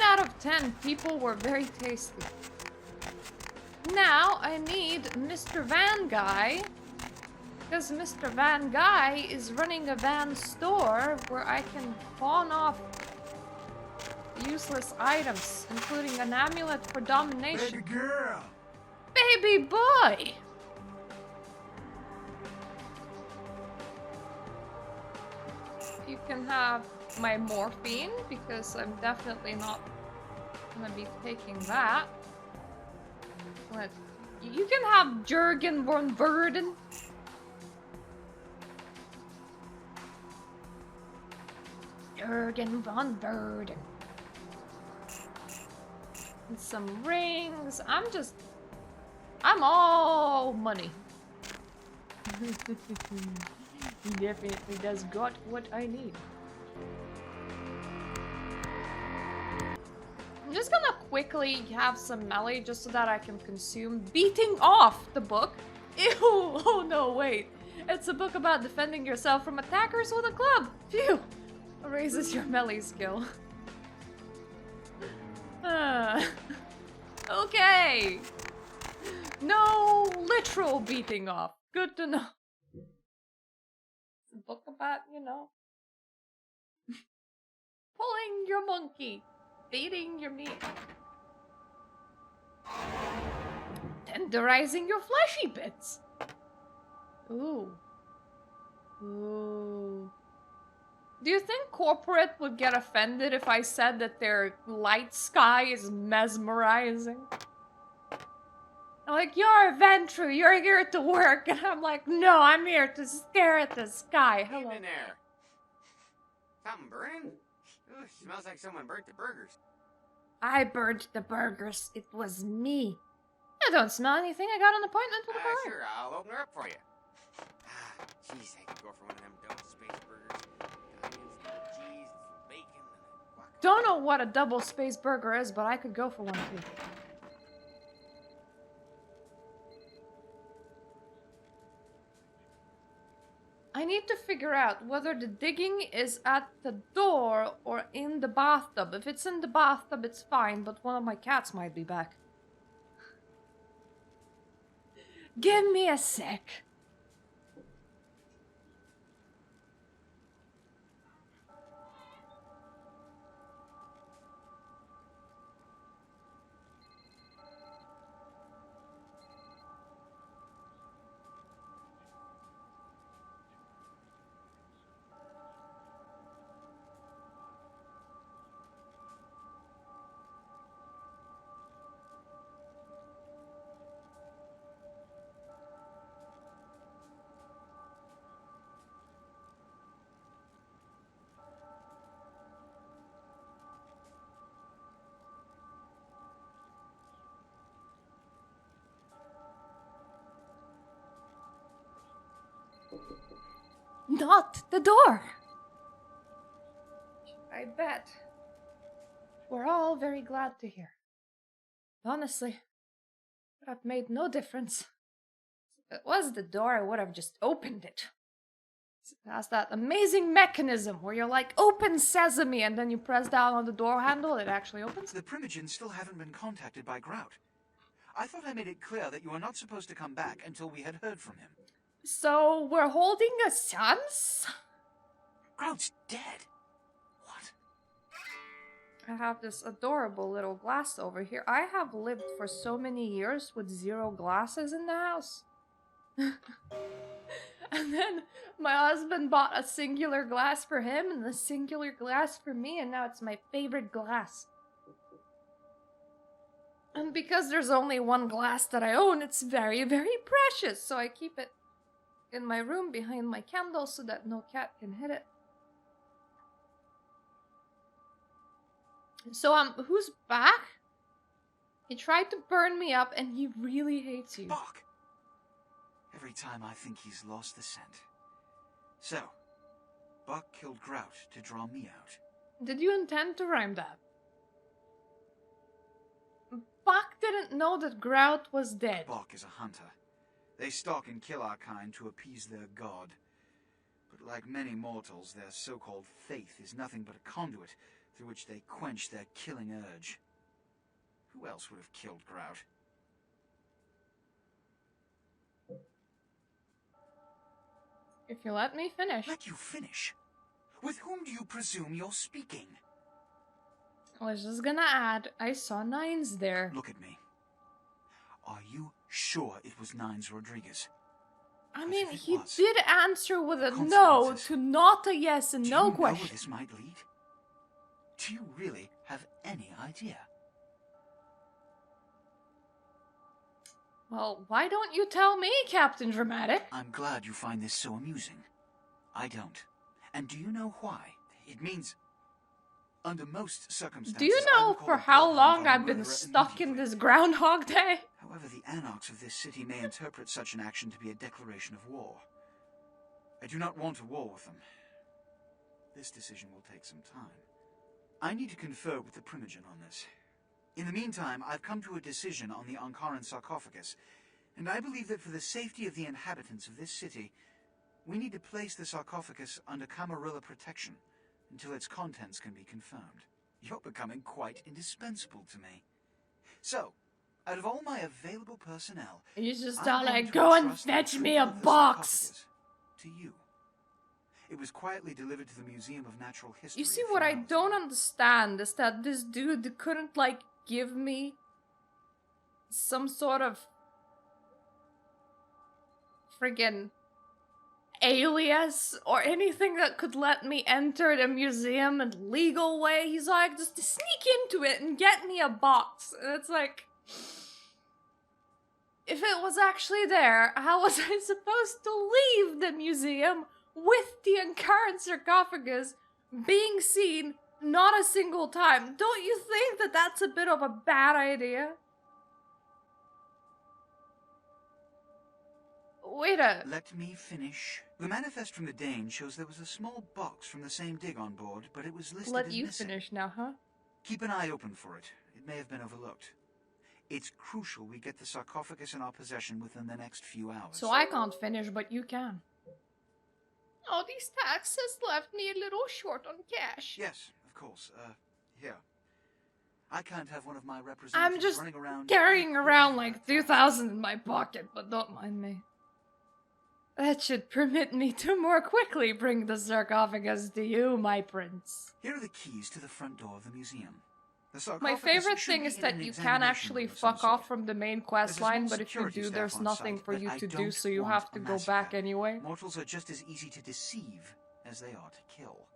Out of 10 people were very tasty. Now I need Mr. Van Guy, because Mr. Van Guy is running a van store where I can pawn off useless items, including an amulet for domination. Baby girl! Baby boy! You can have my morphine, because I'm definitely not gonna be taking that. Let's You can have Jurgen von Verden. Jurgen von Verden. And some rings. I'm all money. Definitely does got what I need. I'm just gonna quickly have some melee just so that I can consume Beating Off the book. Ew! Oh no, wait. It's a book about defending yourself from attackers with a club. Phew! Raises your melee skill. Okay. No literal beating off. Good to know. It's a book about, you know, pulling your monkey, beating your meat, tenderizing your fleshy bits. Ooh. Ooh. Do you think corporate would get offended if I said that their light sky is mesmerizing? Like, you're a Ventru, you're here to work, and I'm like, no, I'm here to stare at the sky. Hello. Evening there. Something burning? Ooh, smells like someone burnt the burgers. I burnt the burgers. It was me. I don't smell anything. I got an appointment with a bar. Sure, I'll open her up for you. Jeez, I could go for one of them double space burgers. Onions, cheese, some bacon, and a guacamole. Don't know what a double space burger is, but I could go for one too. I need to figure out whether the digging is at the door or in the bathtub. If it's in the bathtub, it's fine, but one of my cats might be back. Give me a sec. Not the door. I bet. We're all very glad to hear. Honestly, it would have made no difference. If it was the door, I would have just opened it. It has that amazing mechanism where you're like, open sesame, and then you press down on the door handle, it actually opens. The Primogens still haven't been contacted by Grout. I thought I made it clear that you were not supposed to come back until we had heard from him. So, we're holding a seance? Grout's dead. What? I have this adorable little glass over here. I have lived for so many years with 0 glasses in the house. And then my husband bought a singular glass for him and a singular glass for me, and now it's my favorite glass. And because there's only one glass that I own, it's very, very precious, so I keep it in my room behind my candle so that no cat can hit it. So, who's back? He tried to burn me up and he really hates you. Bach! Every time I think he's lost the scent. So, Buck killed Grout to draw me out. Did you intend to rhyme that? Buck didn't know that Grout was dead. Buck is a hunter. They stalk and kill our kind to appease their god. But like many mortals, their so-called faith is nothing but a conduit through which they quench their killing urge. Who else would have killed Grout? If you let me finish. Let you finish? With whom do you presume you're speaking? I was just gonna add, I saw Nines there. Look at me. Are you sure it was Nines Rodriguez? I mean, if it he was, did answer with a no consequences. to not a yes and Do no you know where question. this might lead? Do you really have any idea? Well, why don't you tell me, Captain Dramatic? I'm glad you find this so amusing. I don't. And do you know why? It means, under most circumstances, Do you I know would call for a how bloodhound long on a I've been murderer stuck in immediately. this Groundhog Day? However, the anarchs of this city may interpret such an action to be a declaration of war. I do not want a war with them. This decision will take some time. I need to confer with the Primogen on this. In the meantime, I've come to a decision on the Ankaran sarcophagus, and I believe that for the safety of the inhabitants of this city, we need to place the sarcophagus under Camarilla protection until its contents can be confirmed. You're becoming quite indispensable to me. So, out of all my available personnel, You just I'm start going like, to go and entrust the fetch me a treatment of the box. sarcophagus to you. It was quietly delivered to the Museum of Natural History. You see, a few what I hours don't ago. understand is that this dude couldn't, like, give me some sort of friggin' alias or anything that could let me enter the museum in legal way. He's like, just sneak into it and get me a box. And it's like, if it was actually there, how was I supposed to leave the museum with the Ankaran sarcophagus being seen not a single time? Don't you think that that's a bit of a bad idea? Wait a... Let me finish. The manifest from the Dane shows there was a small box from the same dig on board, but it was listed Let as you missing. finish now, huh? Keep an eye open for it. It may have been overlooked. It's crucial we get the sarcophagus in our possession within the next few hours. So I can't finish, but you can. Oh, these taxes left me a little short on cash. Yes, of course. Here. I can't have one of my I'm representatives just running around carrying around like 2,000 in my pocket, but don't mind me. That should permit me to more quickly bring the sarcophagus to you, my prince. Here are the keys to the front door of the museum. The My sarcophagus favorite should thing be is in that an you can examination actually room of some fuck off sort. from the main quest There's a small line, but if you security do, staff there's on nothing site, for but you I to do, don't so you want have to a go massacre. back anyway. Mortals are just as easy to deceive as they are to kill.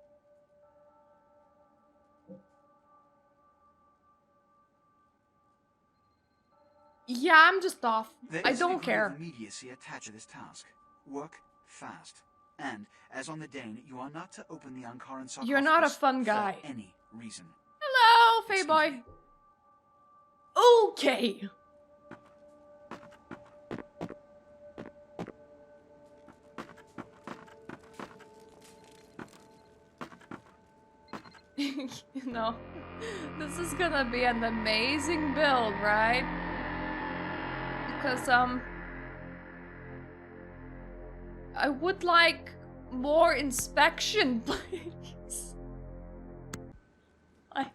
Yeah, I'm just off. There I is a don't degree care. of immediacy attached to this task. Work fast. And, as on the Dane, you are not to open the Ankaran sarcophagus You're not a fun for guy. any reason. Hello, Excuse Fayboy. me. Okay. You know, this is gonna be an amazing build, right? Because, I would like more inspection, please. Like,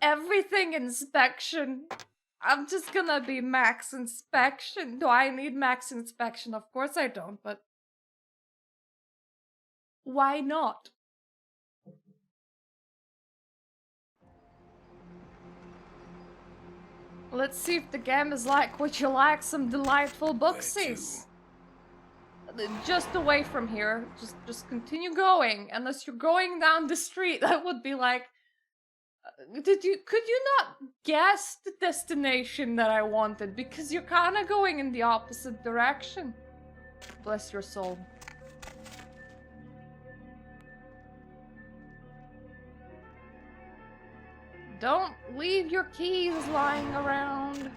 everything inspection. I'm just gonna be max inspection. Do I need max inspection? Of course I don't, but why not? Let's see if the game is like what you like, some delightful booksies. Just away from here. Just continue going. Unless you're going down the street, that would be like... could you not guess the destination that I wanted? Because you're kind of going in the opposite direction. Bless your soul. Don't leave your keys lying around.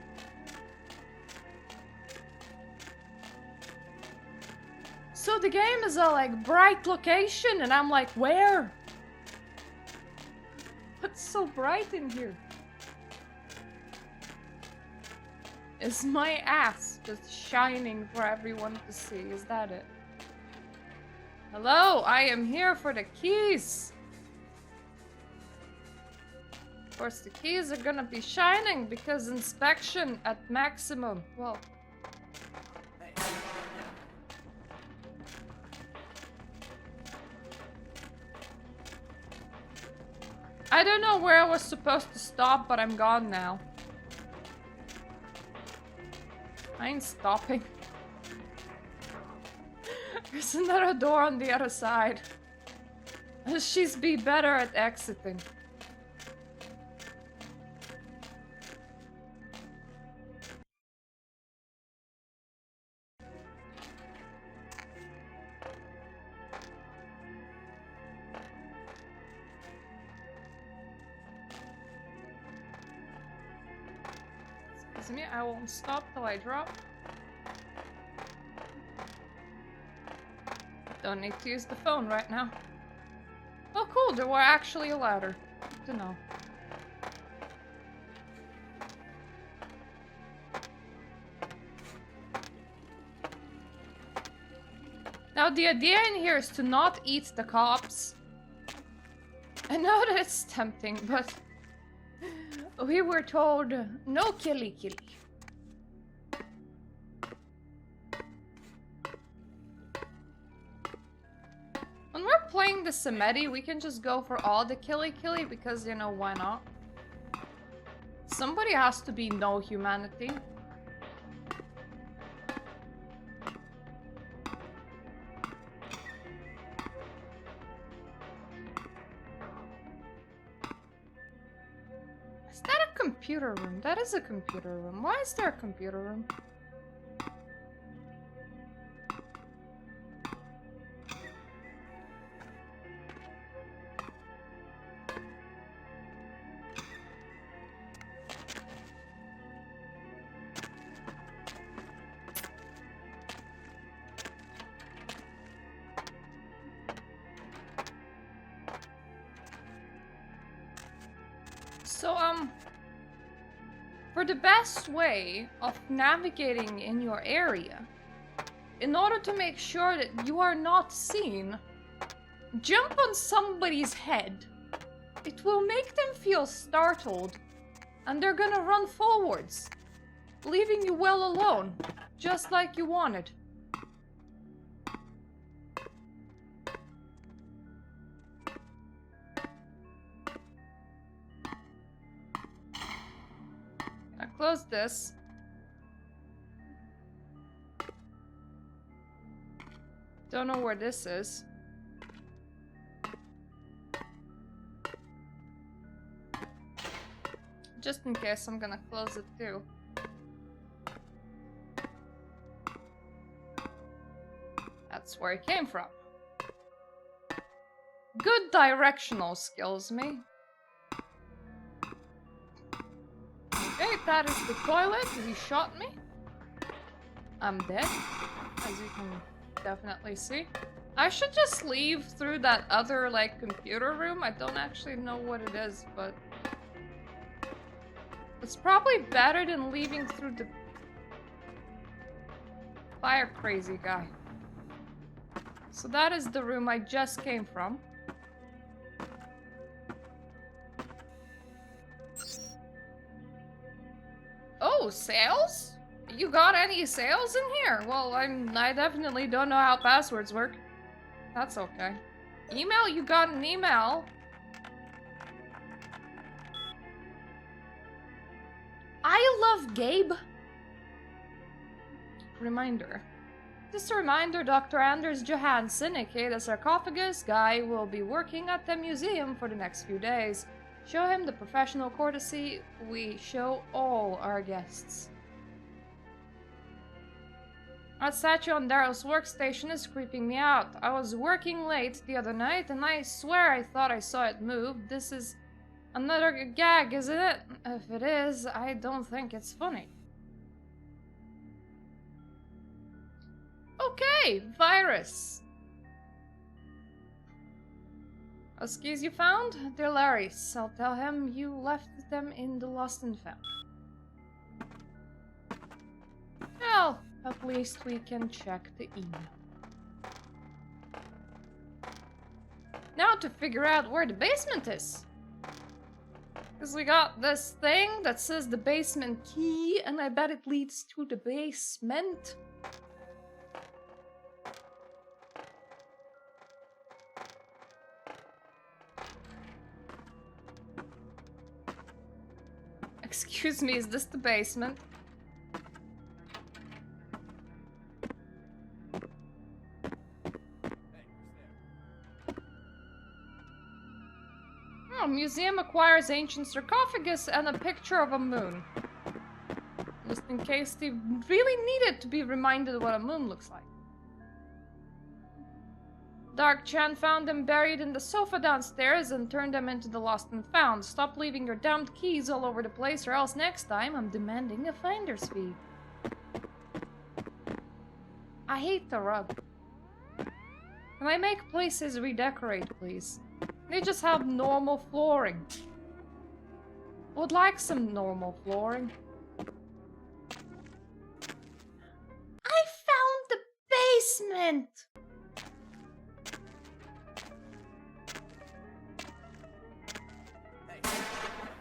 So the game is a like bright location and I'm like, where? What's so bright in here? Is my ass just shining for everyone to see? Is that it? Hello, I am here for the keys. Of course, the keys are gonna be shining because inspection at maximum. Well, I don't know where I was supposed to stop, but I'm gone now. I ain't stopping. There's another door on the other side. She's be better at exiting. Excuse me, I won't stop till I drop. Don't need to use the phone right now. Oh cool, there were actually a ladder. Good to know. Now the idea in here is to not eat the cops. I know that it's tempting, but we were told no killy. When we're playing the Setite, we can just go for all the killy because, you know, why not? Somebody has to be no humanity. Is that a computer room? That is a computer room. Why is there a computer room? So, for the best way of navigating in your area, in order to make sure that you are not seen, jump on somebody's head. It will make them feel startled, and they're gonna run forwards, leaving you well alone, just like you wanted. Close this. Don't know where this is. Just in case, I'm gonna close it too. That's where it came from. Good directional skills, me. Okay, that is the toilet. He shot me. I'm dead, as you can definitely see. I should just leave through that other, like, computer room. I don't actually know what it is, but it's probably better than leaving through the fire crazy guy. So that is the room I just came from. Oh, sales? You got any sales in here? Well, I definitely don't know how passwords work. That's okay. Email? You got an email. I love Gabe. Reminder. Just a reminder, Dr. Anders Johansson, aka the sarcophagus guy, will be working at the museum for the next few days. Show him the professional courtesy we show all our guests. That statue on Daryl's workstation is creeping me out. I was working late the other night, and I swear I thought I saw it move. This is another gag, isn't it? If it is, I don't think it's funny. Okay, virus. Huskies you found? They're Larry's. I'll tell him you left them in the lost and found. Well, at least we can check the email. Now to figure out where the basement is. Because we got this thing that says the basement key, and I bet it leads to the basement. Excuse me, is this the basement? Oh, museum acquires ancient sarcophagus and a picture of a moon. Just in case they really needed to be reminded what a moon looks like. Dark Chan found them buried in the sofa downstairs and turned them into the lost and found. Stop leaving your damned keys all over the place or else next time I'm demanding a finder's fee. I hate the rug. Can I make places redecorate, please? They just have normal flooring. Would like some normal flooring. I found the basement!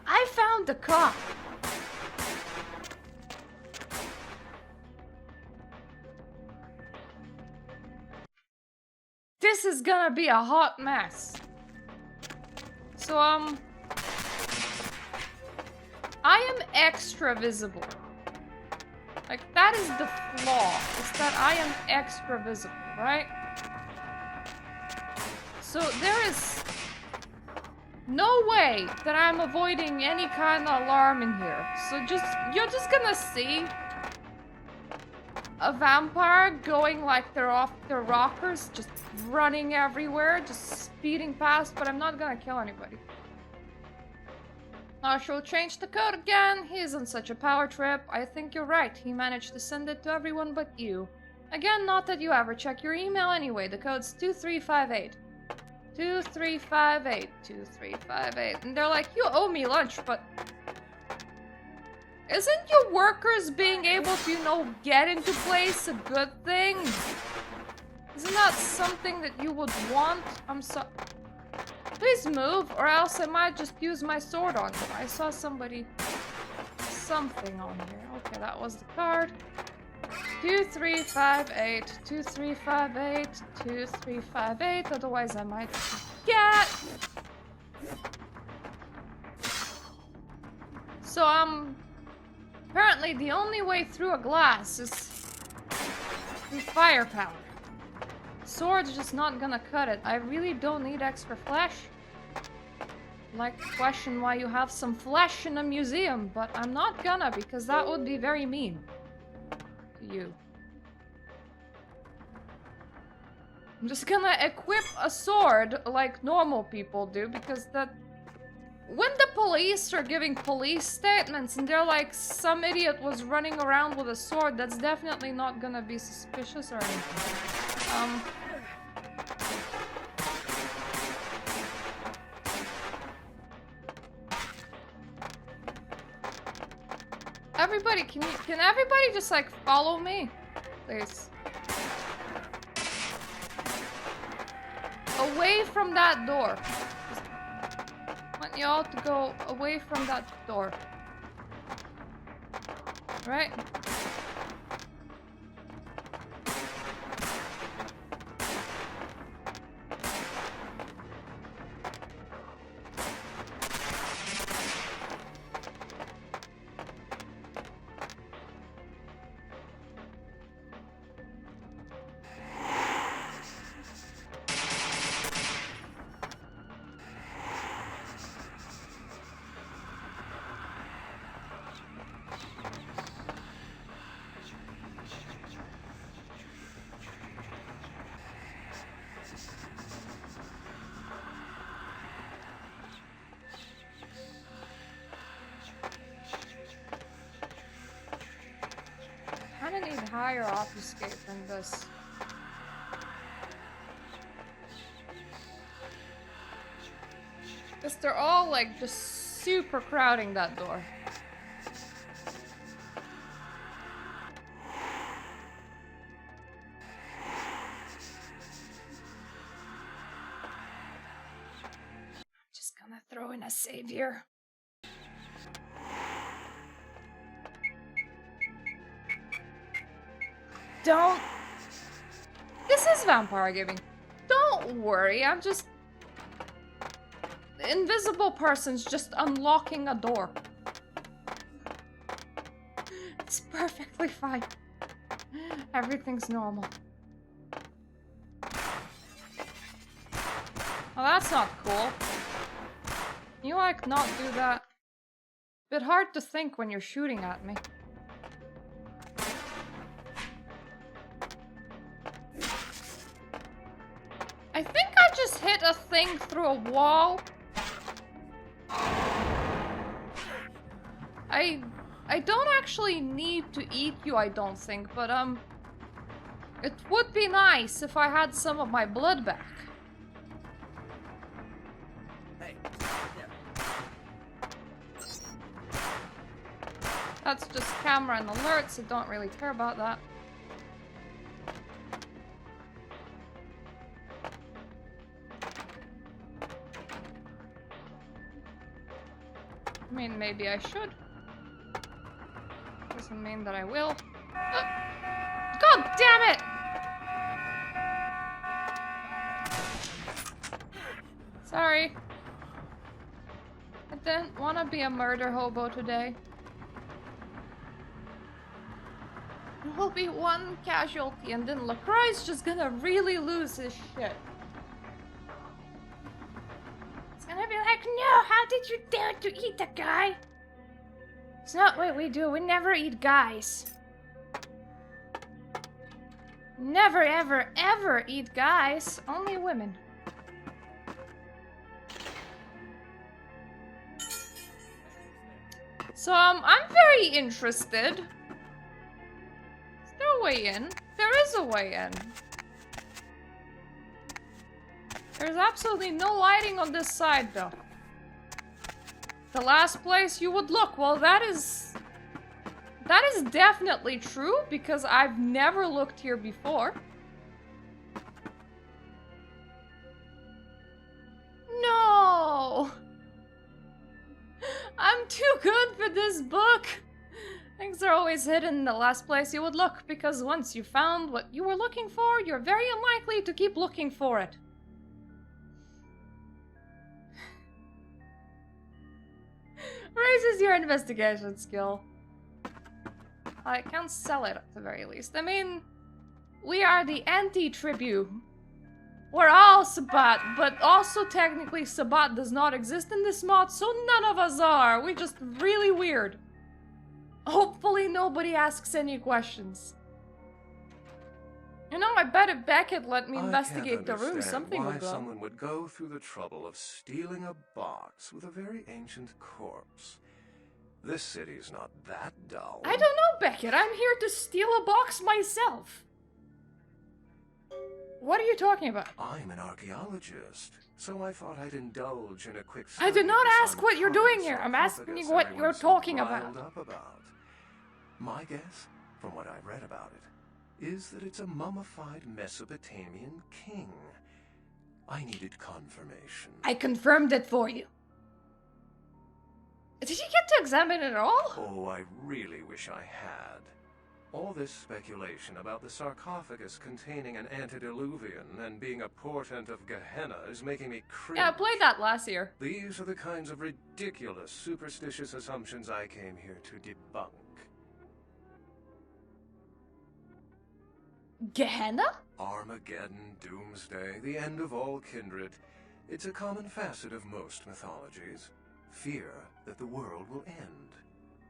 I found the cop! This is gonna be a hot mess. So, I am extra visible. Like, that is the flaw, is that I am extra visible, right? So, there is no way that I'm avoiding any kind of alarm in here. So, you're just gonna see a vampire going like they're off their rockers, just running everywhere, just speeding past, but I'm not gonna kill anybody. I shall change the code again. He isn't such a power trip. I think you're right. He managed to send it to everyone but you. Again, not that you ever check your email anyway. The code's 2358. 2358. 2358. And they're like, you owe me lunch, but... Isn't your workers being able to, you know, get into place a good thing? Isn't that something that you would want? I'm so... Please move, or else I might just use my sword on you. I saw somebody... something on here. Okay, that was the card. 2358, 2358, 2358, otherwise I might get... So, apparently the only way through a glass is through firepower. Sword's just not gonna cut it. I really don't need extra flesh. I'd like to question why you have some flesh in a museum, but I'm not gonna because that would be very mean to you. I'm just gonna equip a sword like normal people do because that... When the police are giving police statements and they're like, some idiot was running around with a sword, that's definitely not gonna be suspicious or anything. Everybody, can everybody just like follow me? Please. Away from that door. I want you all to go away from that door. Right? I need higher obfuscate than this. Because they're all like just super crowding that door. I'm just gonna throw in a savior. Don't... This is vampire giving. Don't worry, I'm just... The invisible person's just unlocking a door. It's perfectly fine. Everything's normal. Oh, that's not cool. Can you, like, not do that? Bit hard to think when you're shooting at me. I think I just hit a thing through a wall. I don't actually need to eat you, I don't think, but it would be nice if I had some of my blood back. Hey, there. That's just camera and alerts, I don't really care about that. I mean, maybe I should. Doesn't mean that I will. God damn it! Sorry. I didn't want to be a murder hobo today. There will be one casualty and then LaCroix's just gonna really lose his shit. It's gonna be like, no, how did you dare to eat a guy? It's not what we do, we never eat guys. Never, ever, ever eat guys, only women. So, I'm very interested. Is there a way in? There is a way in. There's absolutely no lighting on this side, though. The last place you would look, well, that is definitely true, because I've never looked here before. No! I'm too good for this book! Things are always hidden in the last place you would look, because once you found what you were looking for, you're very unlikely to keep looking for it. Raises your investigation skill. I can't sell it at the very least. I mean, we are the antitribu. We're all Sabbat, but also technically Sabbat does not exist in this mod, so none of us are. We're just really weird. Hopefully nobody asks any questions. You know, I bet if Beckett let me investigate the room, something would go. Why someone would go through the trouble of stealing a box with a very ancient corpse. This city's not that dull. I don't know, Beckett. I'm here to steal a box myself. What are you talking about? I'm an archaeologist, so I thought I'd indulge in a quick I did not ask what you're doing here. I'm asking you what you're talking about. My guess, from what I've read about it, is that it's a mummified Mesopotamian king. I needed confirmation. I confirmed it for you. Did you get to examine it at all? Oh, I really wish I had. All this speculation about the sarcophagus containing an antediluvian and being a portent of Gehenna is making me cringe. Yeah, I played that last year. These are the kinds of ridiculous, superstitious assumptions I came here to debunk. Gehenna? Armageddon, doomsday, the end of all kindred. It's a common facet of most mythologies. Fear that the world will end.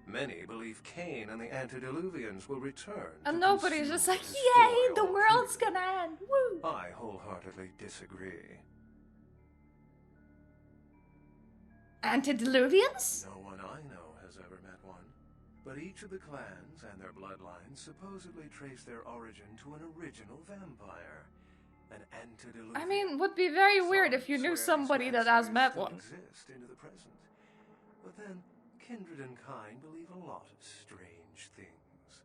Many believe Cain and the antediluvians will return. And nobody's just like, yay, the world's gonna end, woo! I wholeheartedly disagree. Antediluvians? No one I know has ever met one. But each of the clans and their bloodlines supposedly trace their origin to an original vampire. An antediluvian. I mean, would be very weird if you knew somebody that has met one. Exist into the present. But then, kindred and kind believe a lot of strange things.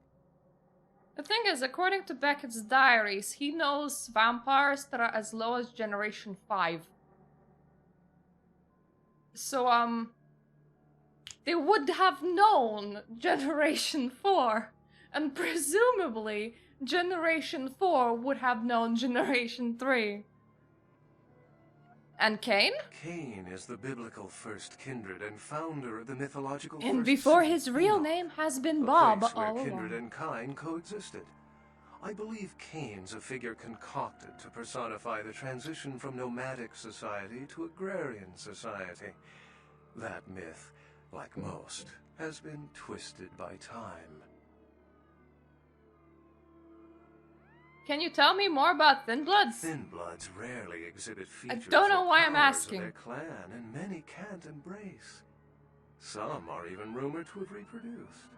The thing is, according to Beckett's diaries, he knows vampires that are as low as Generation 5. So, they would have known Generation 4. And presumably, Generation 4 would have known Generation 3. And Cain? Cain is the biblical first kindred and founder of the mythological And first before city, his real Enoch, name has been a Bob place where all kindred along. and kind coexisted. I believe Cain's a figure concocted to personify the transition from nomadic society to agrarian society. That myth, like most, has been twisted by time. can you tell me more about Thin Bloods? Thin Bloods rarely exhibit features don't know or why I'm powers asking. of their clan, and many can't embrace. Some are even rumored to have reproduced.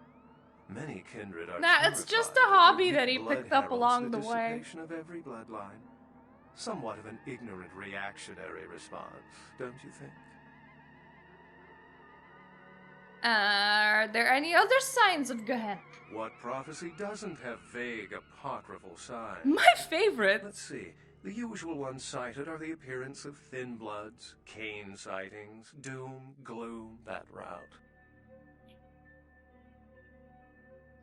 Many kindred are Nah, it's just a terrified hobby their that he blood picked up heralds along the the way. dissipation of every bloodline. Somewhat of an ignorant reactionary response, don't you think? Are there any other signs of Gehenna? What prophecy doesn't have vague apocryphal signs? My favorite. Let's see. The usual ones cited are the appearance of Thin Bloods, Cain sightings, doom, gloom, that route.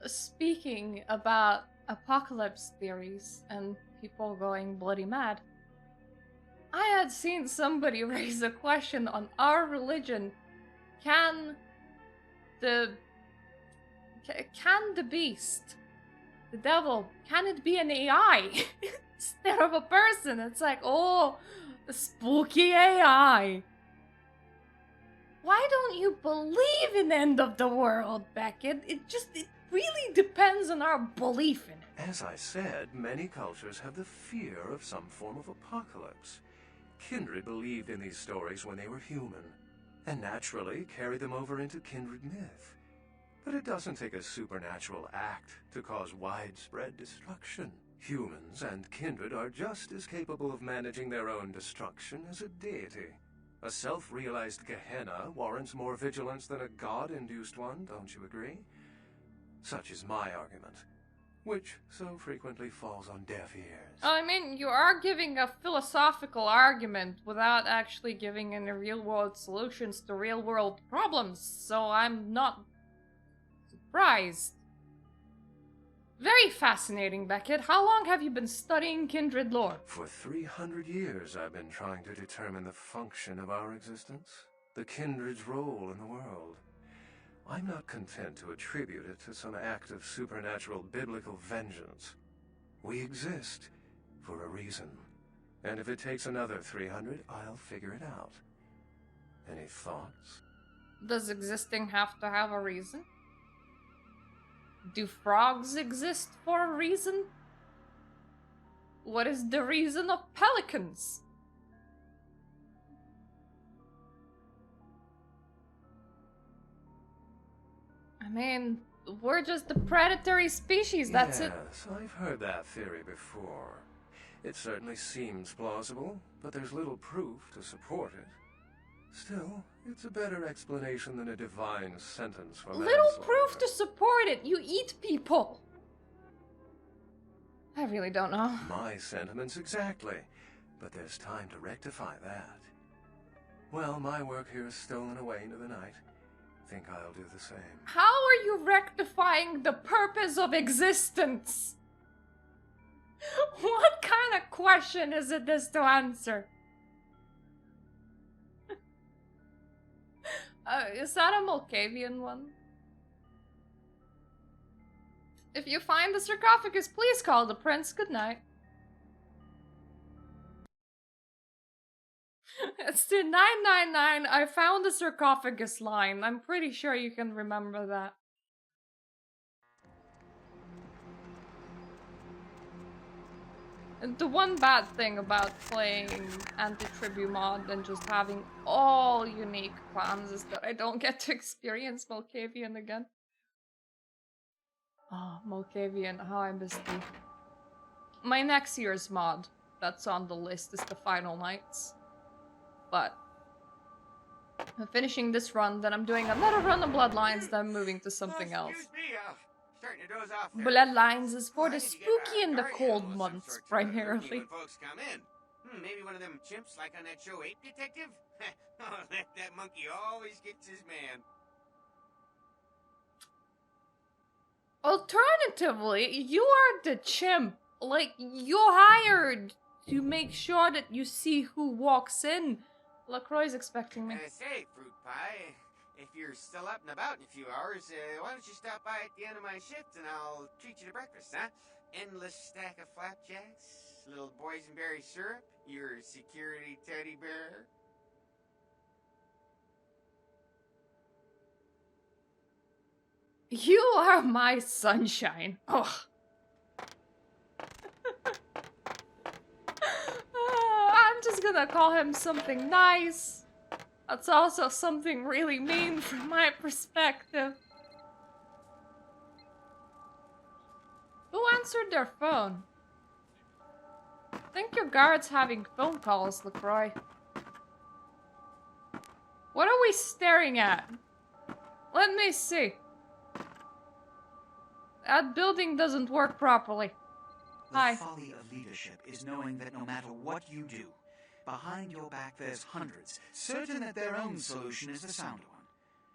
Speaking about apocalypse theories and people going bloody mad, I had seen somebody raise a question on our religion. Can the beast, the devil, can it be an AI instead of a person? It's like, oh, a spooky AI. Why don't you believe in the end of the world, Beckett? It really depends on our belief in it. As I said, many cultures have the fear of some form of apocalypse. Kindred believed in these stories when they were human, and naturally carried them over into kindred myth. But it doesn't take a supernatural act to cause widespread destruction. Humans and kindred are just as capable of managing their own destruction as a deity. A self-realized Gehenna warrants more vigilance than a god-induced one, don't you agree? Such is my argument, which so frequently falls on deaf ears. I mean, you are giving a philosophical argument without actually giving any real-world solutions to real-world problems, so I'm not surprised. Very fascinating, Beckett. How long have you been studying kindred lore? For 300 years, I've been trying to determine the function of our existence, the kindred's role in the world. I'm not content to attribute it to some act of supernatural biblical vengeance. We exist for a reason, and if it takes another 300, I'll figure it out. Any thoughts? Does existing have to have a reason? Do frogs exist for a reason? What is the reason of pelicans? I mean, we're just a predatory species, that's it. Yes, I've heard that theory before. It certainly seems plausible, but there's little proof to support it. Still, it's a better explanation than a divine sentence for Little manslaughter. proof to support it. You eat people. I really don't know. My sentiments exactly, but there's time to rectify that. Well, my work here is stolen away into the night. Think I'll do the same. How are you rectifying the purpose of existence? What kind of question is it this to answer? Is that a Malkavian one? If you find the sarcophagus, please call the prince. Good night. It's the 999 I found the sarcophagus line. I'm pretty sure you can remember that. And the one bad thing about playing antitribu mod and just having all unique clans is that I don't get to experience Malkavian again. Oh, Malkavian, how I miss thee. My next year's mod that's on the list is the Final Nights. But I'm finishing this run, then I'm doing another run of Bloodlines, then I'm moving to something else. Excuse me, starting to doze off there. Bloodlines is for I the need to get spooky a and the guardian cold of some months, sort to alert me primarily. when folks come in. Maybe one of them chimps like on that show Ape Detective? Oh, that monkey always gets his man. Alternatively, you are the chimp. Like, you're hired to make sure that you see who walks in. LaCroix's expecting me. Say, Fruit Pie, if you're still up and about in a few hours, why don't you stop by at the end of my shift and I'll treat you to breakfast, huh? Endless stack of flapjacks, little boysenberry syrup, your security teddy bear. You are my sunshine. Ugh. was gonna call him something nice. That's also something really mean from my perspective. Who answered their phone? I think your guard's having phone calls, LaCroix. What are we staring at? Let me see. That building doesn't work properly. The Hi. folly of leadership is knowing that no matter what you do, behind your back there's hundreds, certain that their own solution is the sounder one.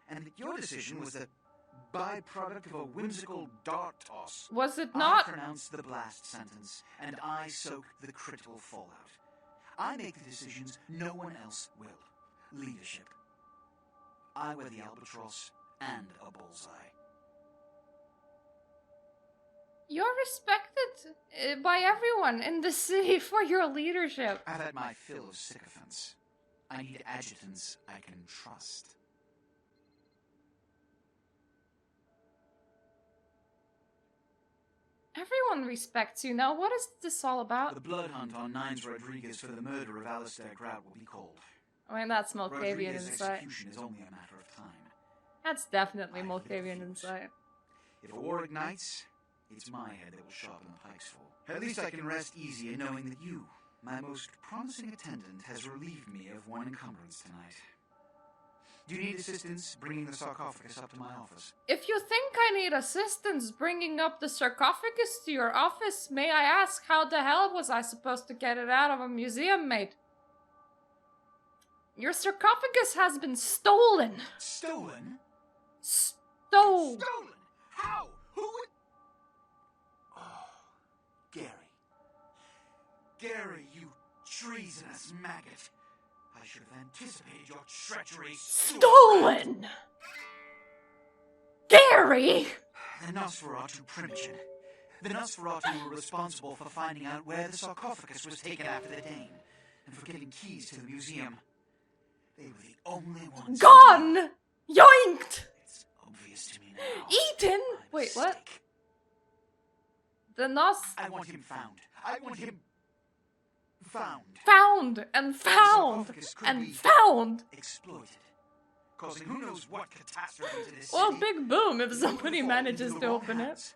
And that your decision was the byproduct of a whimsical dart toss. Was it not? I pronounced the blast sentence, and I soak the critical fallout. I make the decisions no one else will. Leadership. I wear the albatross and a bullseye. You're respected by everyone in the city for your leadership. I've had my fill of sycophants. I need adjutants I can trust. Everyone respects you now. What is this all about? The blood hunt on Nines Rodriguez for the murder of Alistair Grout will be called. I mean, that's Mulcavian Rodriguez's insight. execution is only a matter of time. That's definitely I Mulcavian refuse. insight. If a war ignites, it's my head that will sharpen the pike's fall. At least I can rest easy in knowing that you, my most promising attendant, has relieved me of one encumbrance tonight. Do you need assistance bringing the sarcophagus up to my office? If you think I need assistance bringing up the sarcophagus to your office, may I ask how the hell was I supposed to get it out of a museum, mate? Your sarcophagus has been stolen. Stolen? Stolen. Stolen? How? Who would... Oh, Gary. Gary, you treasonous maggot. I should have anticipated your treachery. Stolen! Gary! The Nosferatu Primogen. The Nosferatu were responsible for finding out where the sarcophagus was taken after the Dane, and for getting keys to the museum. They were the only ones... Gone! Yoinked! It's obvious to me now. Eaten! My Wait, what? mistake. The Nos... I want him found. I want him... found. Found! And found! sarcophagus could And be- found! Exploited. Causing who knows what catastrophe to this Well, city. big boom if It somebody would fall manages into to the wrong open it. hands.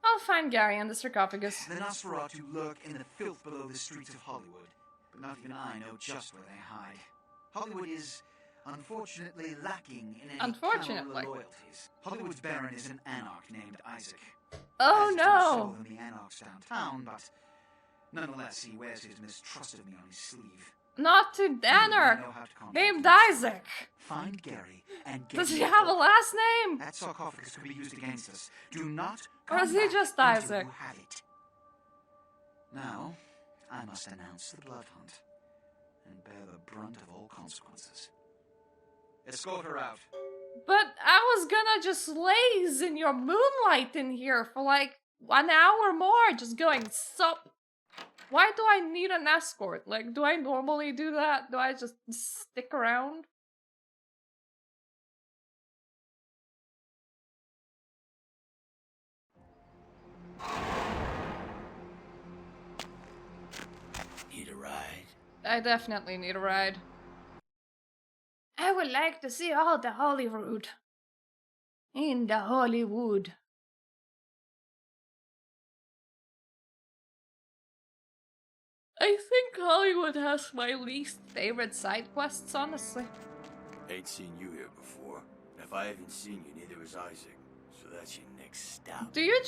I'll find Gary and the sarcophagus. The Nosferatu lurk in the filth below the streets of Hollywood, but not even I know just where they hide. Hollywood is, unfortunately, lacking in any Unfortunately. counter loyalties. Hollywood's baron is an anarch named Isaac. Oh Isaac's more no! so than the anarchs downtown, but nonetheless he wears his mistrust of me on his sleeve. Not to I Anarch! know how to contact Named him. Isaac! Find Gary and get Does he him have a killed. last name? That sarcophagus could be used against us. Do not Or come is he back just until Isaac? you have it. Now, I must announce the blood hunt and bear the brunt of all consequences. Escort her out. But I was gonna just laze in your moonlight in here for like an hour more, just going sup. Why do I need an escort? Like, do I normally do that? Do I just stick around? Need a ride? I definitely need a ride. I would like to see all the Hollywood. In the Hollywood. I think Hollywood has my least favorite side quests, honestly. Ain't seen you here before. And if I haven't seen you, neither has Isaac. So that's your next stop. Do you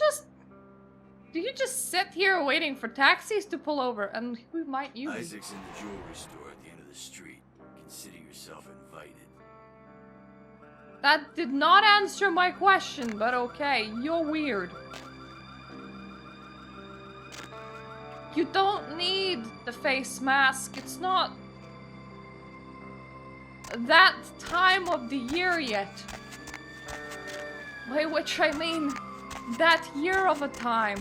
just sit here waiting for taxis to pull over? And who might you be? Isaac's in the jewelry store at the end of the street. Consider yourself invited. That did not answer my question, but okay, you're weird. You don't need the face mask. It's not that time of the year yet. By which I mean that year of a time.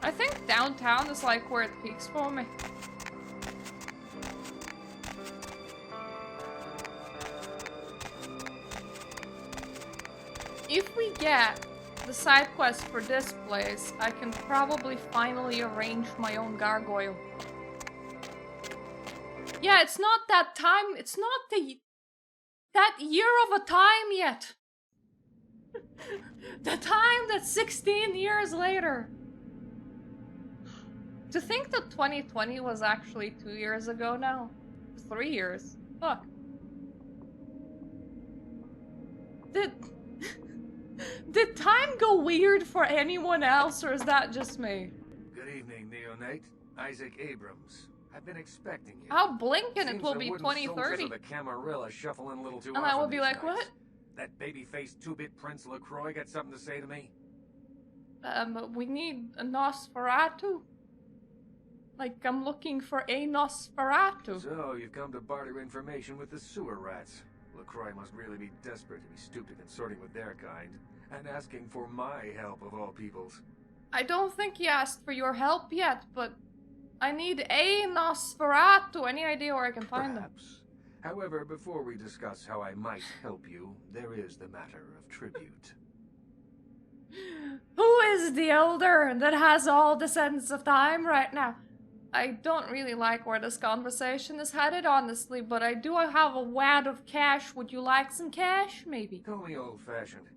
I think downtown is like where it peaks for me. if we get the side quest for this place, I can probably finally arrange my own gargoyle. Yeah, it's not that time. It's not that year of a time yet. The time that's 16 years later. To think that 2020 was actually 2 years ago now. 3 years. Fuck. Did time go weird for anyone else, or is that just me? Good evening, neonate. Isaac Abrams. I've been expecting you. I'll blink and it Seems will the be wooden soldiers 2030. of the Camarilla shuffling a little too And I will often be these like, nights. what? That baby-faced two-bit Prince LaCroix got something to say to me? We need a Nosferatu. Like, I'm looking for a Nosferatu. So, you've come to barter information with the sewer rats. LaCroix must really be desperate to be stupid and sorting with their kind. And asking for my help, of all peoples. I don't think he asked for your help yet, but I need a Nosferatu. Any idea where I can find them? Perhaps. However, before we discuss how I might help you, there is the matter of tribute. Who is the elder that has all the sense of time right now? I don't really like where this conversation is headed, honestly, but I do have a wad of cash. Would you like some cash, maybe? Call me old-fashioned,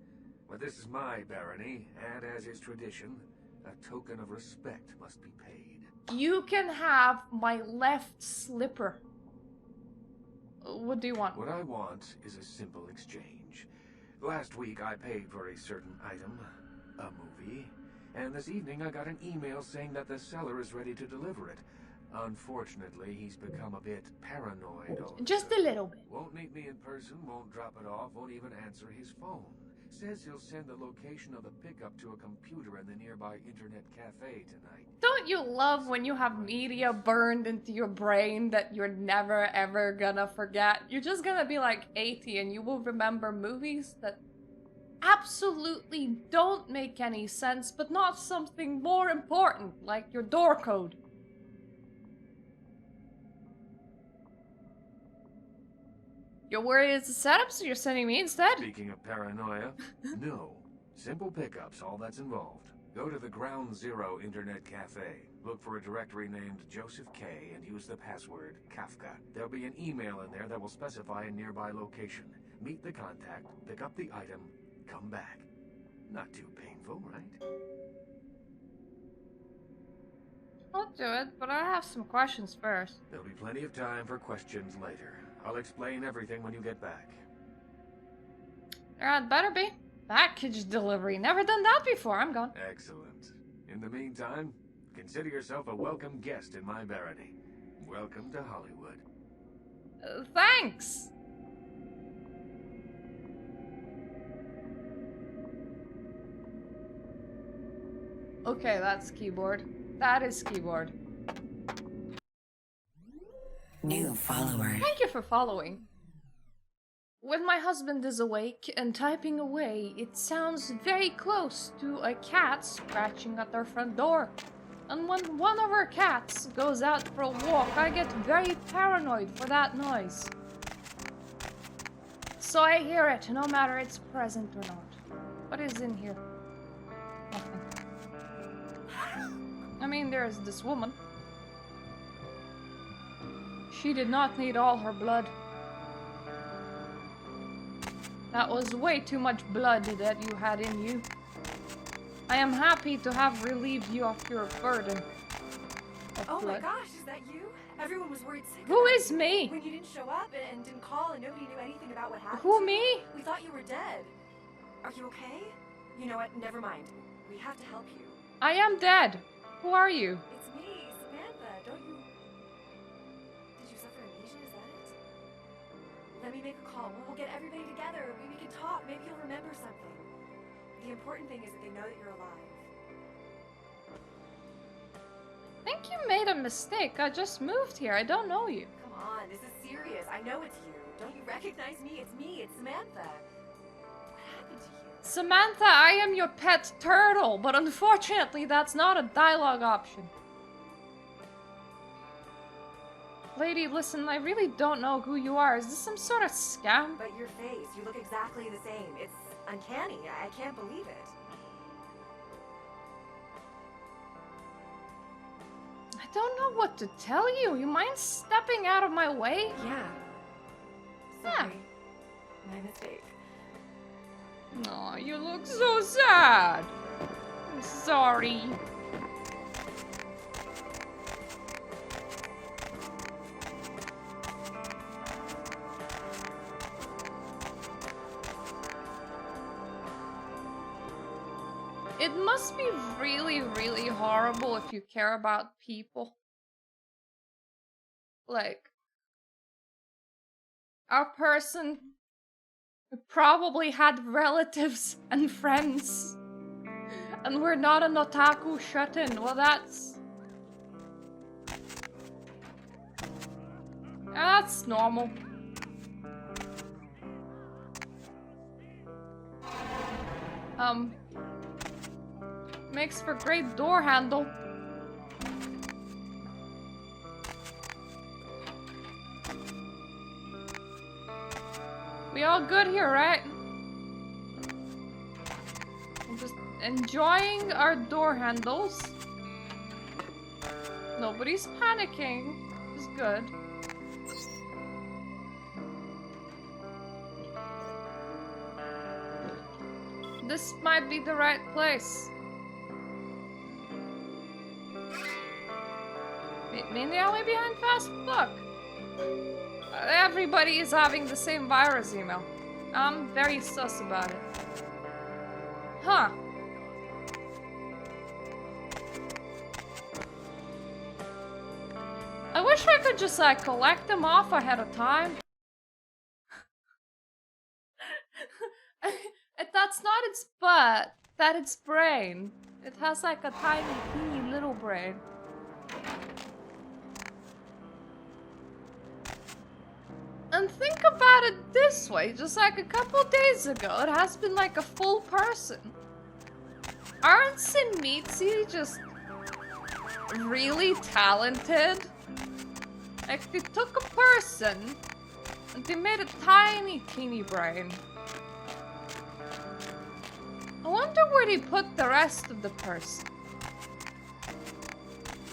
but this is my barony, and as is tradition, a token of respect must be paid. You can have my left slipper. What do you want? What I want is a simple exchange. Last week I paid for a certain item, a movie, and this evening I got an email saying that the seller is ready to deliver it. Unfortunately, he's become a bit paranoid. Just a little bit. Won't meet me in person, won't drop it off, won't even answer his phone. Says he'll send the location of the pickup to a computer in the nearby internet cafe tonight. Don't you love when you have media burned into your brain that you're never ever gonna forget? You're just gonna be like 80 and you will remember movies that absolutely don't make any sense, but not something more important, like your door code. You're worried it's a setup, so you're sending me instead? Speaking of paranoia, no. Simple pickups, all that's involved. Go to the Ground Zero Internet Cafe. Look for a directory named Joseph K. and use the password Kafka. There'll be an email in there that will specify a nearby location. Meet the contact, pick up the item, come back. Not too painful, right? I'll do it, but I have some questions first. There'll be plenty of time for questions later. I'll explain everything when you get back. There had better be. Package delivery. Never done that before. I'm gone. Excellent. In the meantime, consider yourself a welcome guest in my barony. Welcome to Hollywood. Thanks. Okay, that's keyboard. That is keyboard. New follower. Thank you for following. When my husband is awake and typing away, it sounds very close to a cat scratching at our front door. And when one of our cats goes out for a walk, I get very paranoid for that noise. So I hear it, no matter it's present or not. What is in here? Nothing. I mean, there's this woman. She did not need all her blood. That was way too much blood that you had in you. I am happy to have relieved you of your burden. Oh my gosh, is that you? Everyone was worried sick. Who is me? When you didn't show up and didn't call and nobody knew anything about what happened. Who, to me? you. We thought you were dead. Are you okay? You know what? Never mind. We have to help you. I am dead. Who are you? It's me, Samantha. Don't you... Did you suffer amnesia? Is that it? Let me make a call. We'll get everybody together. We can talk. Maybe you'll remember something. The important thing is that they know that you're alive. I think you made a mistake. I just moved here. I don't know you. Come on, this is serious. I know it's you. Don't you recognize me? It's me. It's Samantha. What happened to you? Samantha, I am your pet turtle, but unfortunately that's not a dialogue option. Lady, listen, I really don't know who you are. Is this some sort of scam? But your face, you look exactly the same. uncanny. I can't believe it. I don't know what to tell you. You mind stepping out of my way? Yeah. Sorry. My mistake. Aw, you look so sad. I'm sorry. It must be really, really horrible if you care about people. Like, our person probably had relatives and friends. And we're not an otaku shut-in. Well, that's normal. Makes for great door handle. We all good here, right? I'm just enjoying our door handles. Nobody's panicking. It's good. This might be the right place. Meet me in the alley behind fast. Look. Everybody is having the same virus email. I'm very sus about it. Huh. I wish I could just like collect them off ahead of time. That's not its butt, that's its brain. It has like a tiny, teeny little brain. And think about it this way, just like a couple days ago, it has been like a full person. Aren't Tzimisce just really talented? Like, they took a person and they made a tiny, teeny brain. I wonder where they put the rest of the person.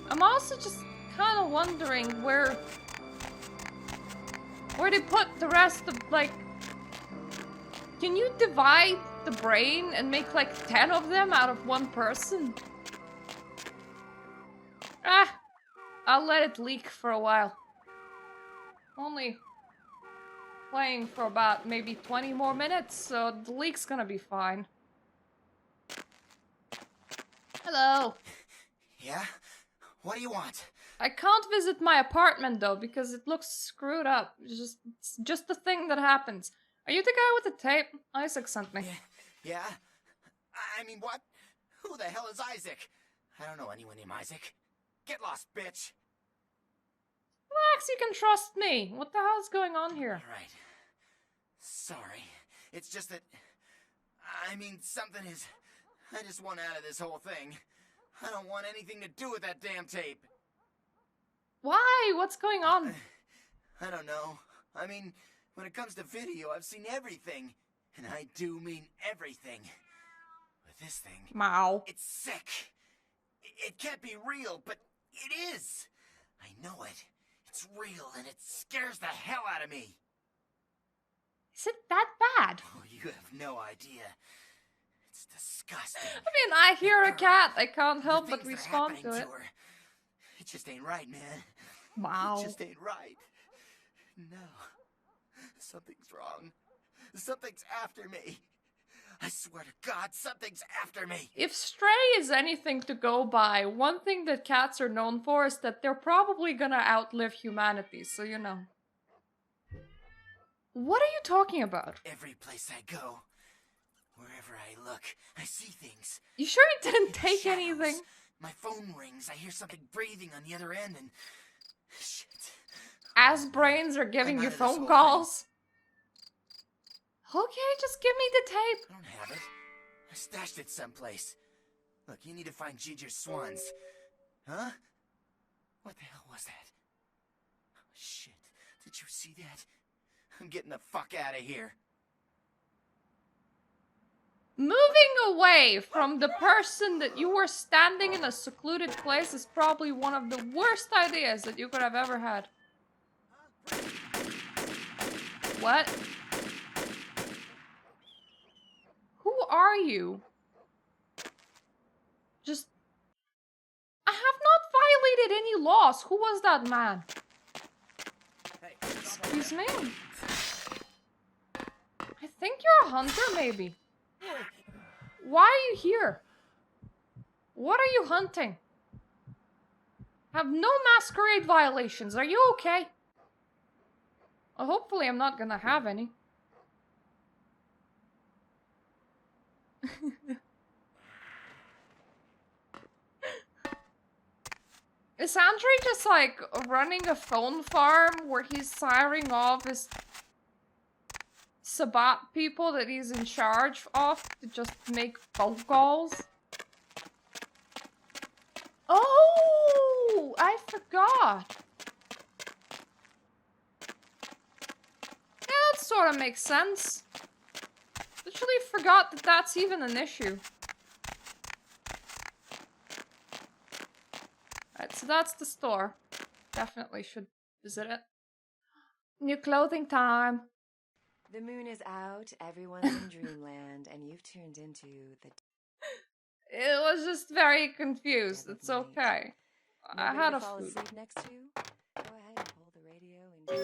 I'm also just kind of wondering where they put the rest of, like... Can you divide the brain and make like 10 of them out of one person? Ah! I'll let it leak for a while. Only playing for about maybe 20 more minutes, so the leak's gonna be fine. Hello. Yeah? What do you want? I can't visit my apartment though because it looks screwed up. It's just the thing that happens. Are you the guy with the tape? Isaac sent me. Yeah? I mean, what? Who the hell is Isaac? I don't know anyone named Isaac. Get lost, bitch. Relax, you can trust me. What the hell's going on here? Alright. Sorry. It's just that... I mean, something is... I just want out of this whole thing. I don't want anything to do with that damn tape. Why? What's going on? I don't know. I mean, when it comes to video, I've seen everything. And I do mean everything. But this thing... Wow. It's sick. It can't be real, but it is. I know it. It's real, and it scares the hell out of me. Is it that bad? Oh, you have no idea. It's disgusting. I mean, I hear a cat. I can't help but respond to it. Her, it just ain't right, man. Wow. It just ain't right. No. Something's wrong. Something's after me. I swear to God, something's after me. If Stray is anything to go by, one thing that cats are known for is that they're probably gonna outlive humanity, so you know. What are you talking about? Every place I go, wherever I look, I see things. You sure you didn't take Shadows. anything? My phone rings, I hear something breathing on the other end, and... Shit. As brains are giving you phone calls? Okay, just give me the tape. I don't have it. I stashed it someplace. Look, you need to find Giger's swans. Huh? What the hell was that? Oh, shit. Did you see that? I'm getting the fuck out of here. Moving away from the person that you were standing in a secluded place is probably one of the worst ideas that you could have ever had. What? Who are you? Just... I have not violated any laws. Who was that man? Excuse me? I think you're a hunter, maybe. Why are you here? What are you hunting? Have no masquerade violations. Are you okay? Well, hopefully I'm not gonna have any. Is Andre just like running a phone farm where he's siring off his Sabat people that he's in charge of to just make phone calls? Oh, I forgot. Yeah, that sort of makes sense. Literally forgot that that's even an issue. Alright, so that's the store. Definitely should visit it. New clothing time. The moon is out, everyone's in dreamland, and you've turned into the... It was just very confused. It's okay. I had a fall food. asleep next to? Go ahead and hold the radio and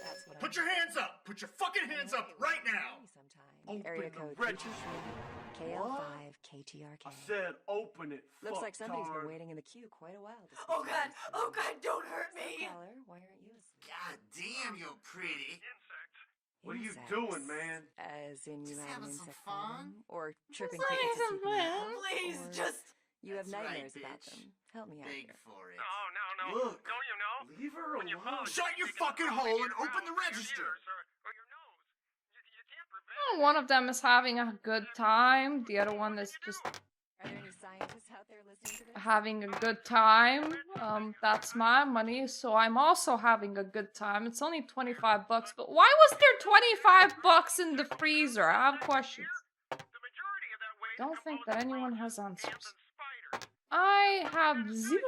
that's what Put your hands up! Put your fucking hands up right now! Area code 223 KL5 KTRK. I said open it. Looks like somebody's been waiting in the queue quite a while. Oh god, don't hurt me! Caller, why aren't you asleep? God damn, you're pretty. What are you doing, man? As in you Just have an having some insect fun? problem? Or tripping Just tickets to having see fun. people? Please, Or just... you have That's right, nightmares about bitch. them. Help me out Beg here. for it. No. Look, Don't you know? leave her When you alone. fall, Shut your you can fucking probably hole get and open the around your register. ears or your nose. You can't prevent Oh, one of them is having a good time. The other one is just Are there any scientists out there listening to this? having a good time. That's my money, so I'm also having a good time. It's only 25 bucks, but why was there 25 bucks in the freezer? I have questions. Don't think that anyone has answers. I have zero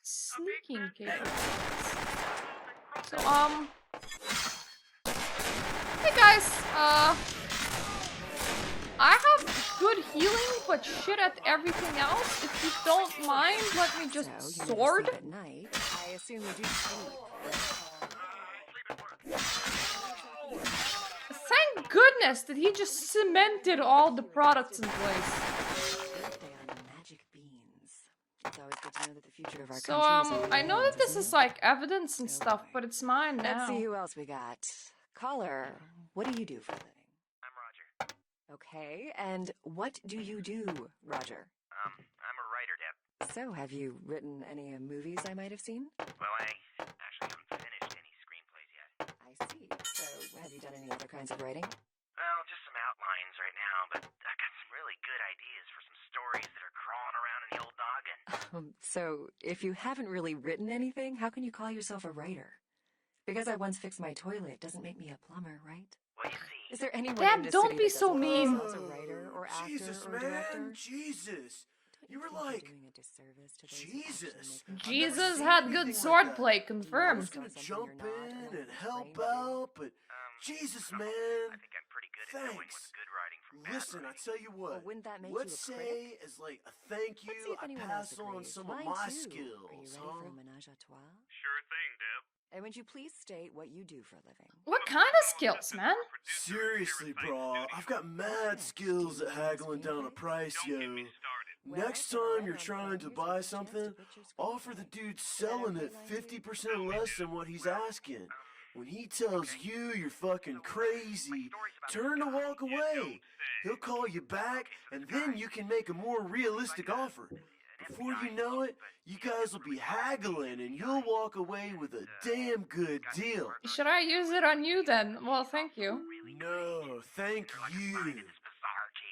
sneaking capabilities. So, hey guys, I have good healing, but shit at everything else. If you don't mind, let me just So, you sword. sleep at night. I assume you do sleep. Thank goodness that he just cemented all the products in place. Birthday on the magic beans. It's always good to know that the future of our So, country is in I your know hands, that this isn't is it? like evidence and Oh stuff, boy. but it's mine Let's now. see who else we got. Caller, what do you do for a living? I'm Roger. Okay, and what do you do, Roger? I'm a writer, Deb. So, have you written any movies I might have seen? Well, I actually haven't finished any screenplays yet. I see. So, have you done any other kinds of writing? Well, just some outlines right now, but I got some really good ideas for some stories that are crawling around in the old noggin. So, if you haven't really written anything, how can you call yourself a writer? Because I once fixed my toilet doesn't make me a plumber, right? Well, you see, Is there anyone Dad, in this don't city be that so doesn't call mean. themselves a writer or actor Jesus, or man. director? Jesus. Don't You were think you're like, doing a disservice to those who actually Jesus. make the Jesus seen had anything good like swordplay, that. I confirmed. was gonna Something jump you're not, or in not and really help trained to do. out, but Jesus, man. I think I'm pretty good at knowing Thanks. what's good writing from bad Listen, I writing. tell you Well, what. wouldn't that make Let's you a critic? say as like a thank you, Let's see if I anyone pass else on agrees. some of Mine my too. skills. Are you ready for a menage a trois? Sure thing, Deb. And would you please state what you do for a living? What kind of skills, man? Seriously, bro, I've got mad skills at haggling down a price, yo. Next time you're trying to buy something, offer the dude selling it 50% less than what he's asking. When he tells you you're fucking crazy, turn to walk away. He'll call you back, and then you can make a more realistic offer. Before you know it, you guys will be haggling, and you'll walk away with a damn good deal. Should I use it on you then? Well, thank you. No, thank you.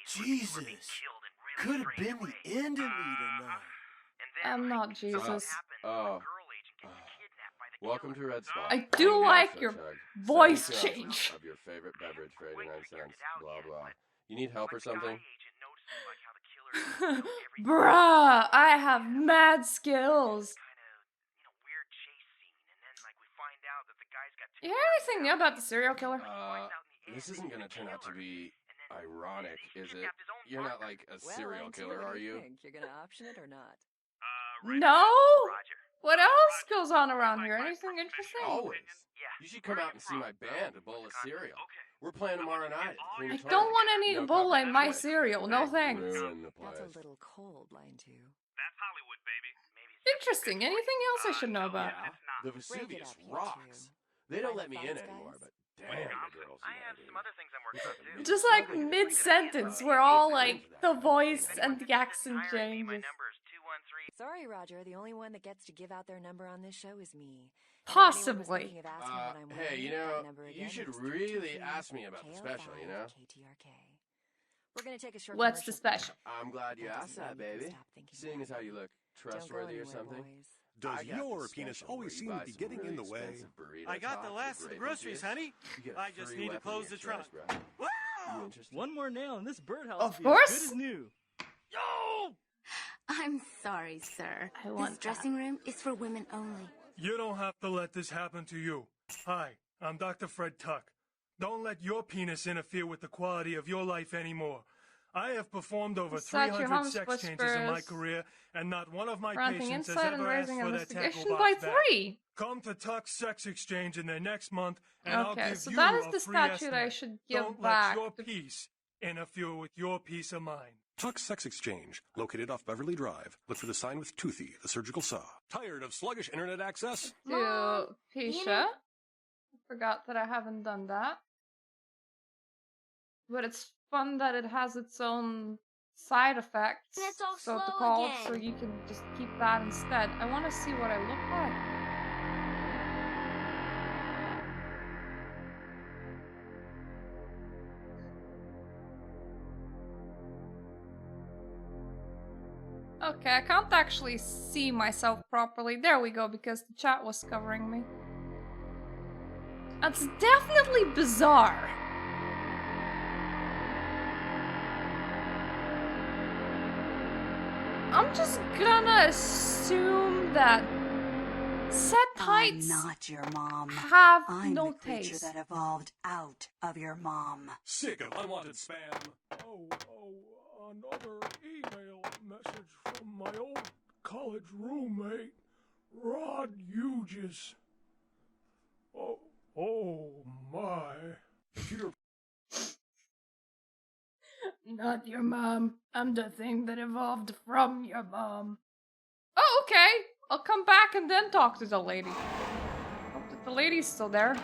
Jesus, could have been the end of me tonight. I'm not Jesus. Welcome to Red Spot. I do like So your chug. voice 7 cups change. of your favorite beverage for 89 cents. Blah blah. You need help or something? Bruh, I have mad skills. You hear anything new about the serial killer? This isn't gonna turn out to be ironic, is it? You're not like a serial killer, are you? You're gonna option it or not? No? What else goes on around here? Anything interesting? Always. You should come out and see my band, A Bowl of Cereal. We're playing tomorrow night at the I Crematorium. don't want any No Ebola in my coverage. cereal, no thanks. Ruin the That's place. a little cold, line 2. Interesting. Anything else I should know about? Yeah, the Vesuvius rocks. They don't let me in anymore, but damn, the girls. I have some other things I'm working on too. Just like mid-sentence, we're all like the voice and the accent changes. Sorry, Roger. The only one that gets to give out their number on this show is me. Possibly. Hey, you know, you should really ask me about the special, you know? We're gonna take a short What's the commercial break. special? I'm glad you asked that, baby. Seeing as how you look trustworthy or something. Does your penis always seem to be getting in the way? I got the last of the groceries, honey. I just need to close the trunk. Wow! One more nail in this birdhouse. Of feels course. Good as new. Yo! I'm sorry, sir. I want This dressing room is for women only. You don't have to let this happen to you. Hi, I'm Dr. Fred Tuck. Don't let your penis interfere with the quality of your life anymore. I have performed over Such your 300 homes sex changes in my whispers. career, and not one of my Granting patients has insight and ever asked raising for their investigation tackle by box back. 3. Come to Tuck's Sex Exchange in the next month, and I'll Okay, give so you that is a the free statute I estimate. should give Don't back. let your peace interfere with your peace of mind. Tuck's Sex Exchange, located off Beverly Drive. Look for the sign with Toothy, the surgical saw. Tired of sluggish internet access? To Pisha. I forgot that I haven't done that. But it's fun that it has its own side effects, It's all so to slow call, again. so you can just keep that instead. I want to see what I look like. Okay, I can't actually see myself properly. There we go, because the chat was covering me. That's definitely bizarre. I'm just gonna assume that Setites I'm not your mom. have I'm no the creature taste. that evolved out of your mom. Sick of unwanted spam. Another email message from my old college roommate, Rod Hughes. Oh my. Computer. Not your mom. I'm the thing that evolved from your mom. Oh, okay. I'll come back and then talk to the lady. Hope that the lady's still there.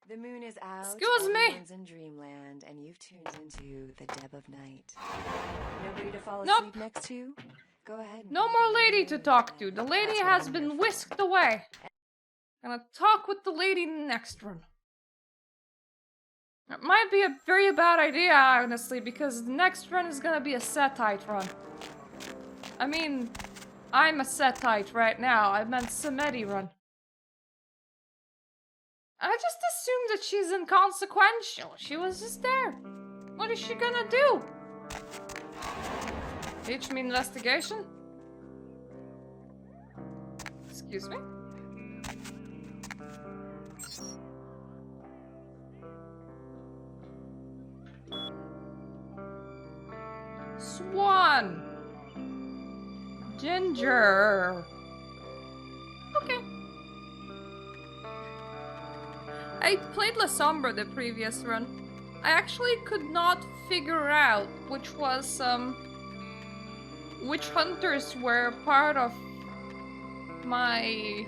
The moon is out. Excuse me. Everyone's in dreamland, and you've tuned into the Deb of Night. Nobody to fall Nope. asleep next to? Go ahead. No more lady to talk to. The lady has been whisked away. Gonna talk with the lady in the next room. It might be a very bad idea, honestly, because the next run is gonna be a Setite run. I mean, I'm a Setite right now. I meant Semeti run. I just assumed that she's inconsequential. She was just there. What is she gonna do? Teach me investigation? Excuse me? Swan! Ginger! Okay. I played La Sombra the previous run. I actually could not figure out which was, which hunters were part of my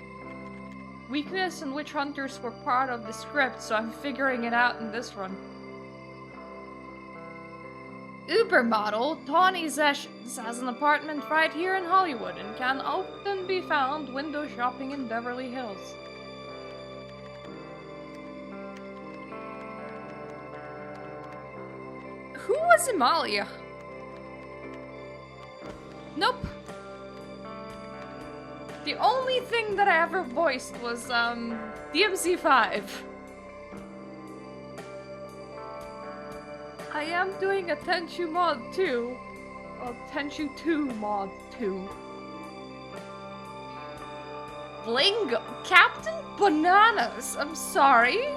weakness and which hunters were part of the script, so I'm figuring it out in this run. Uber model Tawny Sessions has an apartment right here in Hollywood and can often be found window shopping in Beverly Hills. Who was Amalia? Nope. The only thing that I ever voiced was, DMC5. I am doing a Tenchu mod 2. Well, Tenchu 2 mod 2. Blingo! Captain Bananas! I'm sorry?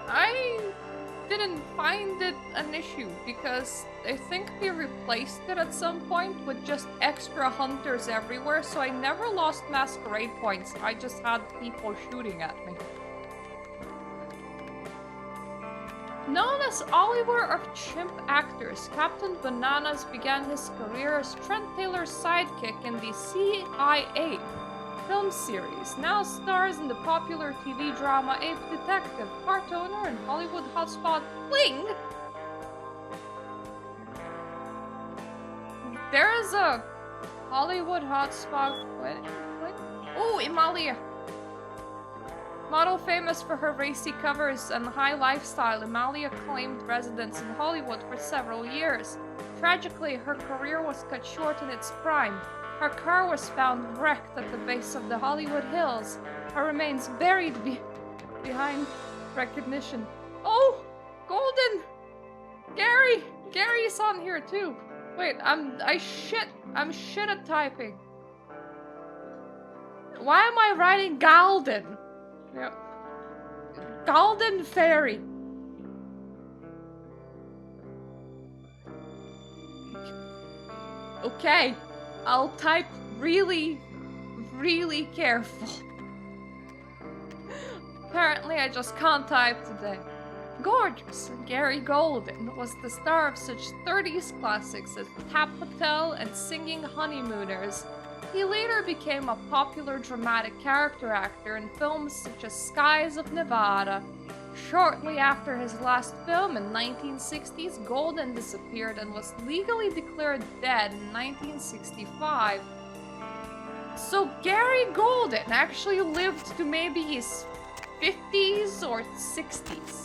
I didn't find it an issue because I think they replaced it at some point with just extra hunters everywhere, so I never lost masquerade points. I just had people shooting at me. Known as Oliver of Chimp Actors, Captain Bananas began his career as Trent Taylor's sidekick in the CIA film series, now stars in the popular TV drama Ape Detective, part owner in Hollywood hotspot Bling. There is a Hollywood hotspot. What? Oh, Imalia. Model famous for her racy covers and high lifestyle, Imalia claimed residence in Hollywood for several years. Tragically, her career was cut short in its prime. Her car was found wrecked at the base of the Hollywood Hills. Her remains buried behind recognition. Oh, Golden! Gary! Gary's on here too. Wait, I'm shit at typing. Why am I writing Galden? Yeah. Golden Fairy. Okay, I'll type really, really careful. Apparently I just can't type today. Gorgeous, Gary Golden was the star of such 30s classics as Tap Hotel and Singing Honeymooners. He later became a popular dramatic character actor in films such as Skies of Nevada. Shortly after his last film in 1960s, Golden disappeared and was legally declared dead in 1965. So Gary Golden actually lived to maybe his 50s or 60s.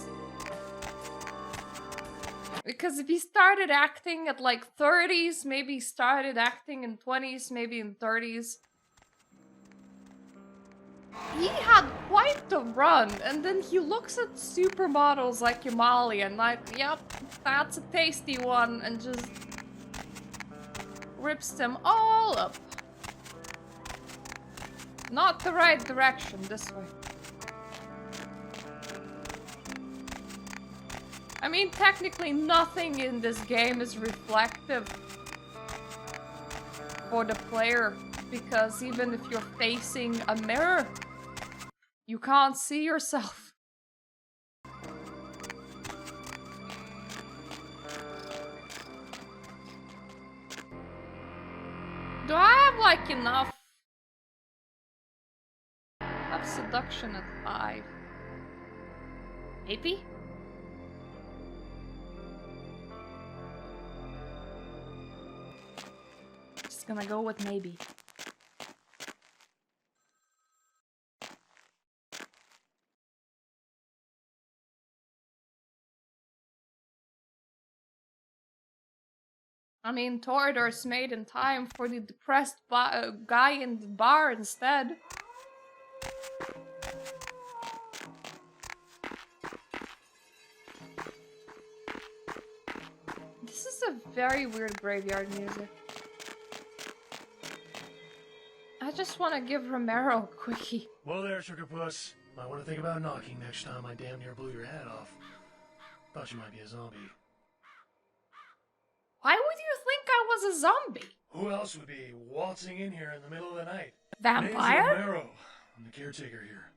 Because if he started acting at like 30s, maybe he started acting in 20s, maybe in 30s. He had quite the run, and then he looks at supermodels like Yamali and like, yep, that's a tasty one, and just rips them all up. Not the right direction, this way. I mean, technically nothing in this game is reflective for the player, because even if you're facing a mirror, you can't see yourself. Do I have, like, enough? I have seduction at 5. Maybe? Just gonna go with maybe. I mean, Torador's made in time for the depressed guy in the bar instead. This is a very weird graveyard music. I just want to give Romero a quickie. Well there, Sugar Puss. Might want to think about knocking next time I damn near blew your head off. Thought you might be a zombie. Why would you think I was a zombie? Who else would be waltzing in here in the middle of the night? Vampire? Name's Romero. I'm the caretaker here.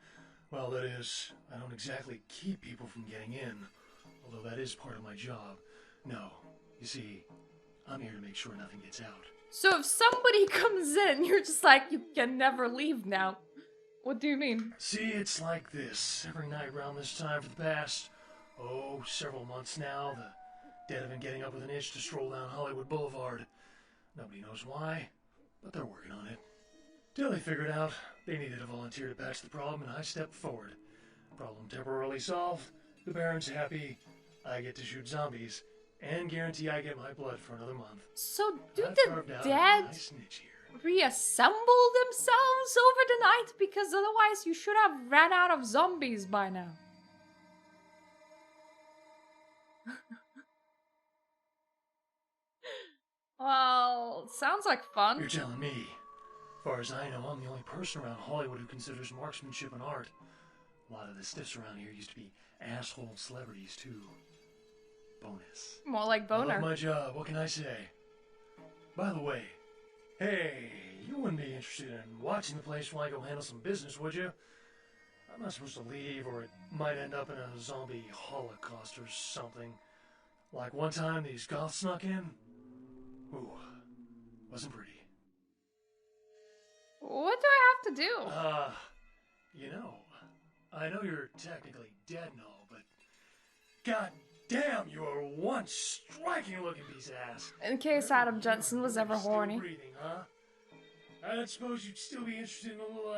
Well, that is, I don't exactly keep people from getting in, although that is part of my job. No, you see, I'm here to make sure nothing gets out. So if somebody comes in, you're just like, you can never leave now. What do you mean? See, it's like this. Every night around this time for the past, several months now, the dead have been getting up with an itch to stroll down Hollywood Boulevard. Nobody knows why, but they're working on it. Till they figured out they needed a volunteer to patch the problem, and I stepped forward. Problem temporarily solved, the Baron's happy, I get to shoot zombies, and guarantee I get my blood for another month. So do I've the carved out a dead nice niche here. reassemble themselves over the night? Because otherwise you should have ran out of zombies by now. Well, sounds like fun. You're telling me. As far as I know, I'm the only person around Hollywood who considers marksmanship an art. A lot of the stiffs around here used to be asshole celebrities, too. Bonus. More like I boner. love my job, what can I say? By the way, hey, you wouldn't be interested in watching the place while I go handle some business, would you? I'm not supposed to leave, or it might end up in a zombie holocaust or something. Like one time these goths snuck in. Ooh, wasn't pretty. What do I have to do? You know, I know you're technically dead and all, but god damn, you are one striking looking piece of ass. In case Adam Jensen was ever Still horny. breathing, huh? I suppose you'd still be interested in a little,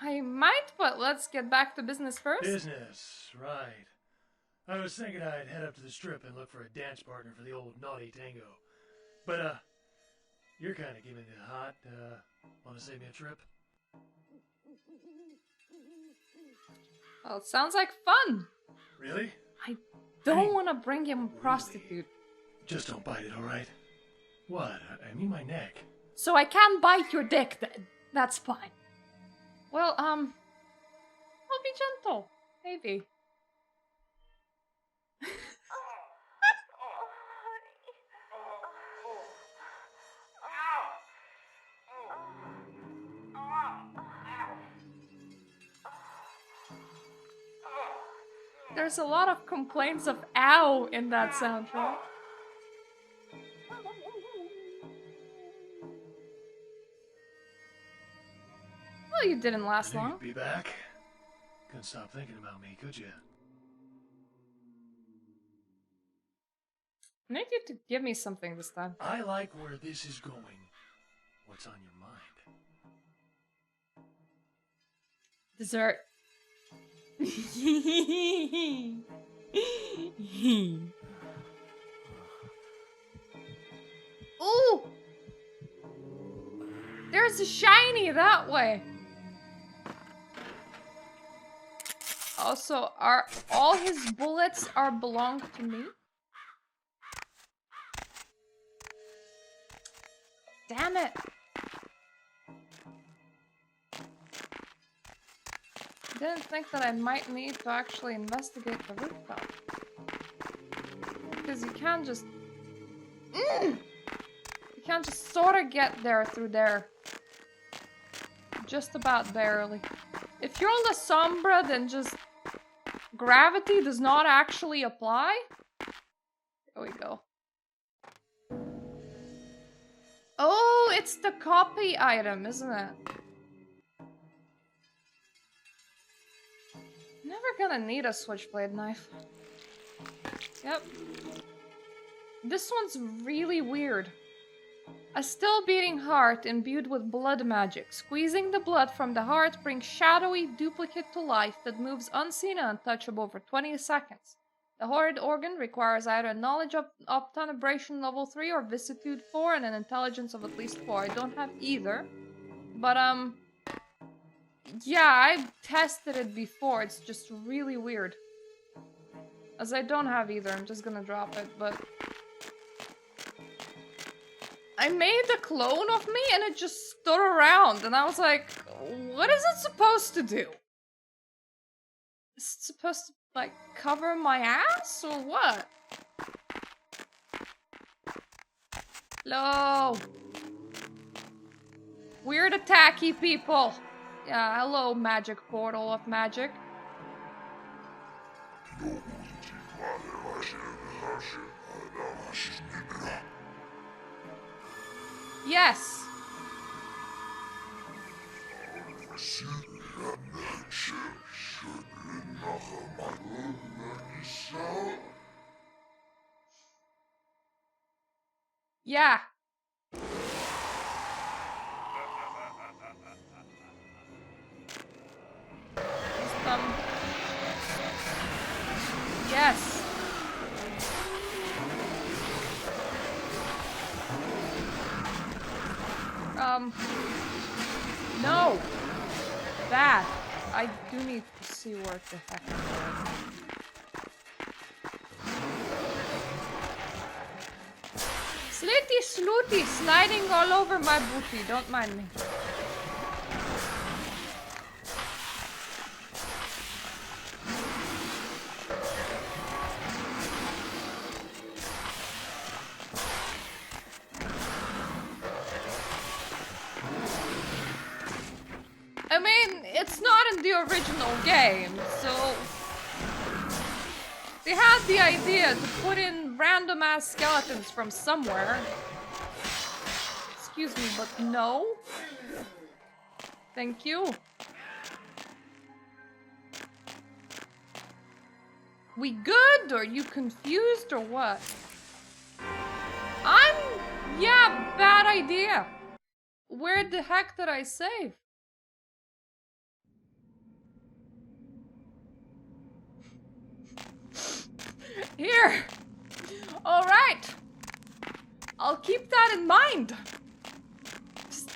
I might, but let's get back to business first. Business, right. I was thinking I'd head up to the strip and look for a dance partner for the old naughty tango. But, you're kind of giving it hot. Want to save me a trip? Well, it sounds like fun. Really? I don't want to bring him a prostitute. Just don't bite it, alright? What? I mean my neck. So I can bite your dick then. That's fine. Well, I'll be gentle. Maybe. There's a lot of complaints of ow in that soundtrack. Well, you didn't last long. You'd be back. Couldn't stop thinking about me, could you? I need you to give me something this time. I like where this is going. What's on your mind? Dessert. Ooh! There's a shiny that way. Also, are all his bullets belong to me? Damn it. Didn't think that I might need to actually investigate the rooftop. Because you can't just... You can't just sort of get there through there. Just about barely. If you're La Sombra, then just... Gravity does not actually apply? There we go. Oh, it's the copy item, isn't it? Never gonna need a switchblade knife. Yep. This one's really weird. A still beating heart imbued with blood magic. Squeezing the blood from the heart brings shadowy duplicate to life that moves unseen and untouchable for 20 seconds. The horrid organ requires either a knowledge of obtenebration level 3 or vicissitude 4 and an intelligence of at least 4. I don't have either. But, yeah, I've tested it before. It's just really weird. As I don't have either, I'm just gonna drop it, but... I made a clone of me and it just stood around, and I was like, what is it supposed to do? Is it supposed to, like, cover my ass, or what? Hello? Weird attacky people. Yeah, hello, magic portal of magic. Yes. Yeah. No! That! I do need to see where the heck I'm going. Slitty slooty sliding all over my booty, don't mind me. I mean, it's not in the original game, so they had the idea to put in random ass skeletons from somewhere. Excuse me, but no. Thank you. We good? Or are you confused or what? Yeah, bad idea. Where the heck did I save? Here. All right. I'll keep that in mind. Just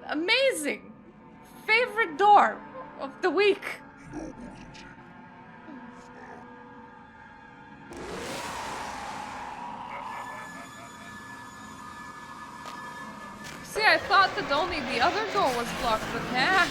amazing. Favorite door of the week. See, I thought that only the other door was blocked, but nah.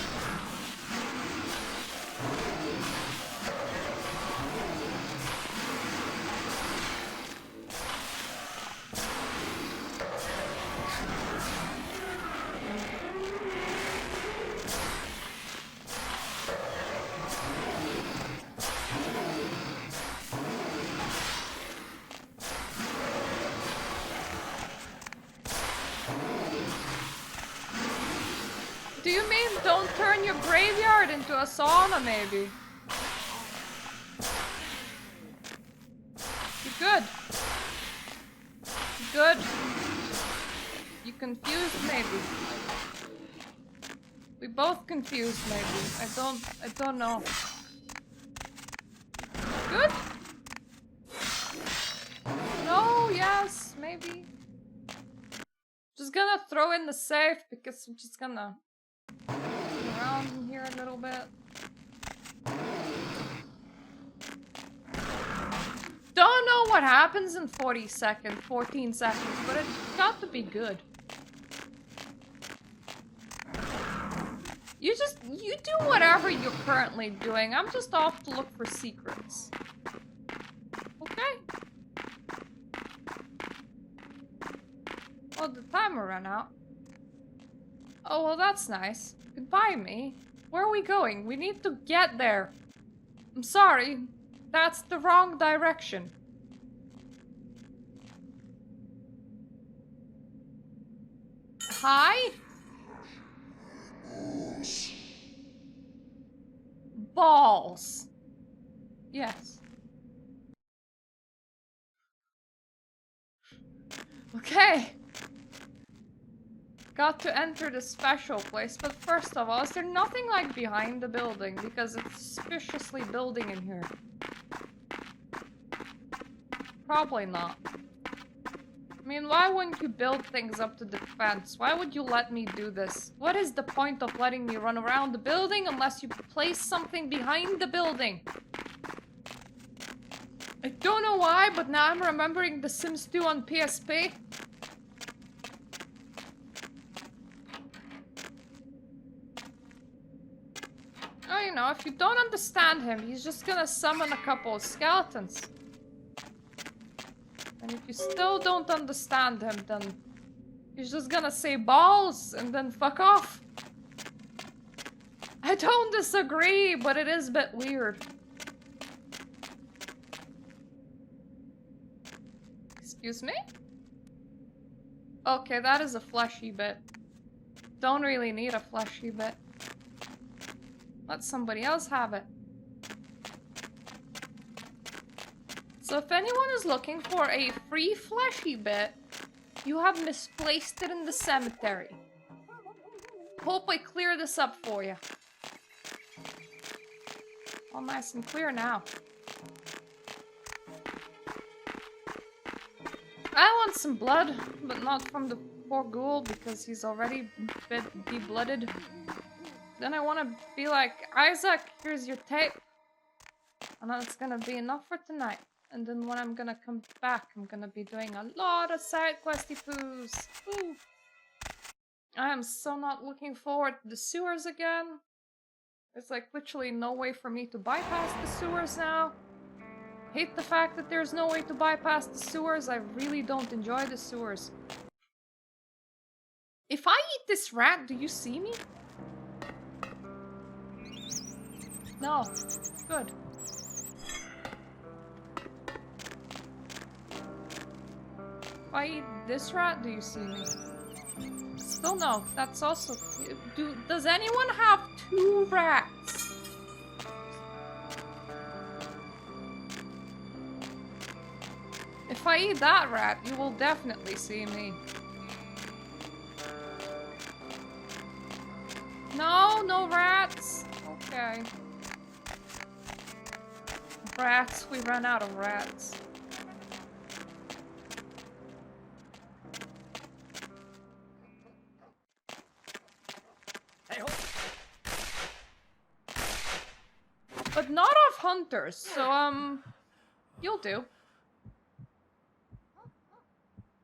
Do you mean don't turn your graveyard into a sauna, maybe? You good? You good? You confused, maybe? We both confused, maybe. I don't know. Good? No, yes, maybe. Just gonna throw in the safe because I'm just gonna around in here a little bit. Don't know what happens in 14 seconds, but it's got to be good. You do whatever you're currently doing. I'm just off to look for secrets. Okay? Oh, the timer ran out. Oh, well, that's nice. Goodbye, me. Where are we going? We need to get there. I'm sorry. That's the wrong direction. Hi? Balls. Yes. Okay. Got to enter the special place, but first of all, is there nothing like behind the building? Because it's suspiciously building in here. Probably not. I mean, why wouldn't you build things up to defense? Why would you let me do this? What is the point of letting me run around the building unless you place something behind the building? I don't know why, but now I'm remembering The Sims 2 on PSP. Oh, you know, if you don't understand him, he's just gonna summon a couple of skeletons. And if you still don't understand him, then he's just gonna say balls and then fuck off. I don't disagree, but it is a bit weird. Excuse me? Okay, that is a fleshy bit. Don't really need a fleshy bit. Let somebody else have it. So if anyone is looking for a free fleshy bit, you have misplaced it in the cemetery. Hope I clear this up for you. All nice and clear now. I want some blood, but not from the poor ghoul because he's already been de-blooded. Then I want to be like, Isaac, here's your tape. And that's gonna be enough for tonight. And then when I'm gonna come back, I'm gonna be doing a lot of side questy poos. Woo. I am so not looking forward to the sewers again. There's like literally no way for me to bypass the sewers now. Hate the fact that there's no way to bypass the sewers. I really don't enjoy the sewers. If I eat this rat, do you see me? No. Good. If I eat this rat, do you see me? Still no. That's also... Does anyone have 2 rats? If I eat that rat, you will definitely see me. No, no rats. Okay. Rats. We ran out of rats. But not of hunters, so, you'll do.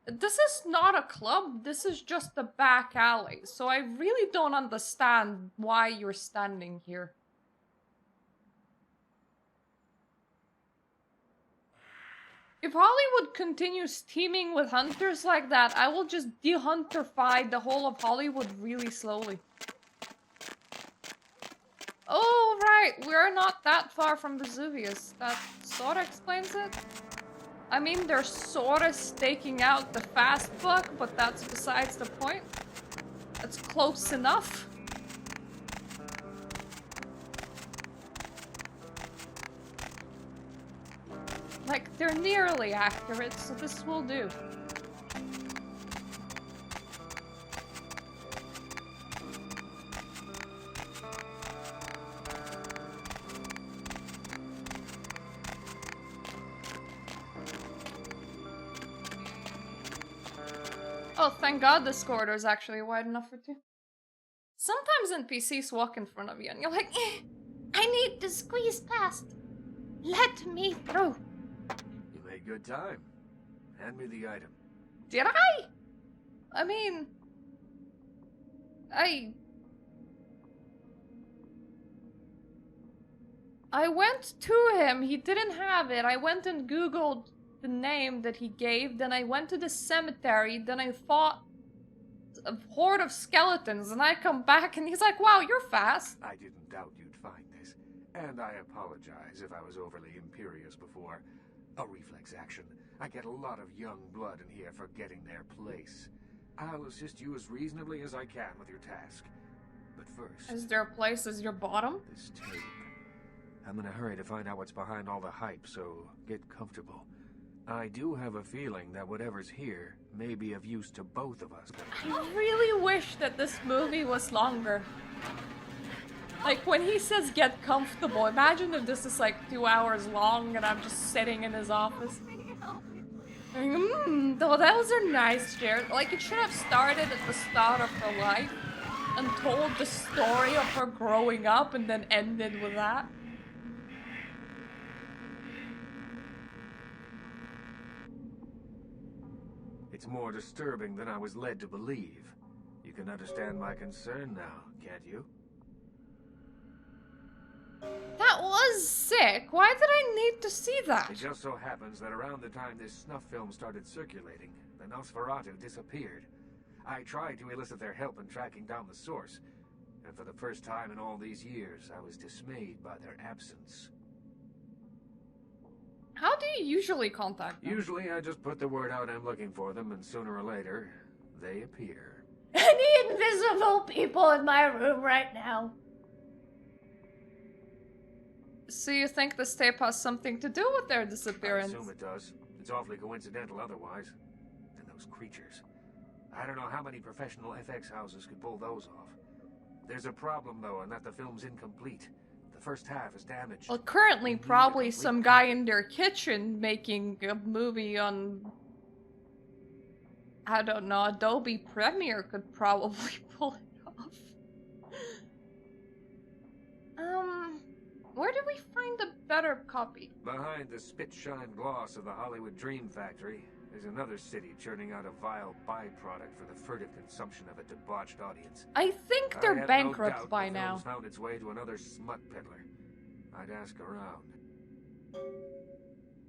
This is not a club, this is just a back alley, so I really don't understand why you're standing here. If Hollywood continues teaming with hunters like that, I will just de-hunterfy the whole of Hollywood really slowly. Oh, right, we're not that far from Vesuvius. That sorta explains it. I mean, they're sorta staking out the fast book, but that's besides the point. That's close enough. Like, they're nearly accurate, so this will do. Oh, thank God this corridor is actually wide enough for 2. Sometimes NPCs walk in front of you and you're like, I need to squeeze past. Let me through. You made good time. Hand me the item. Did I? I mean... I went to him, he didn't have it. I went and googled the name that he gave, then I went to the cemetery, then I fought a horde of skeletons, and I come back and he's like, wow, you're fast. I didn't doubt you'd find this, and I apologize if I was overly imperious before. A reflex action. I get a lot of young blood in here forgetting their place. I'll assist you as reasonably as I can with your task. But first... Is there a place as your bottom? This tape. I'm in a hurry to find out what's behind all the hype, so get comfortable. I do have a feeling that whatever's here may be of use to both of us. I really wish that this movie was longer. Like, when he says get comfortable, imagine if this is like 2 hours long and I'm just sitting in his office. Those are nice chairs. Like, it should have started at the start of her life and told the story of her growing up and then ended with that. It's more disturbing than I was led to believe. You can understand my concern now, can't you? That was sick. Why did I need to see that? It just so happens that around the time this snuff film started circulating, the Nosferatu disappeared. I tried to elicit their help in tracking down the source, and for the first time in all these years, I was dismayed by their absence. How do you usually contact them? Usually I just put the word out I'm looking for them, and sooner or later, they appear. Any invisible people in my room right now? So you think this tape has something to do with their disappearance? I assume it does. It's awfully coincidental otherwise. And those creatures. I don't know how many professional FX houses could pull those off. There's a problem, though, in that the film's incomplete. The first half is damaged. Well, currently probably some guy in their kitchen making a movie on I don't know, Adobe Premiere could probably pull it off. Where do we find a better copy? Behind the spit-shine gloss of the Hollywood Dream Factory, there's another city churning out a vile byproduct for the furtive consumption of a debauched audience. I think they're I have bankrupt no doubt by the now. film's found its way to another smut peddler. I'd ask around.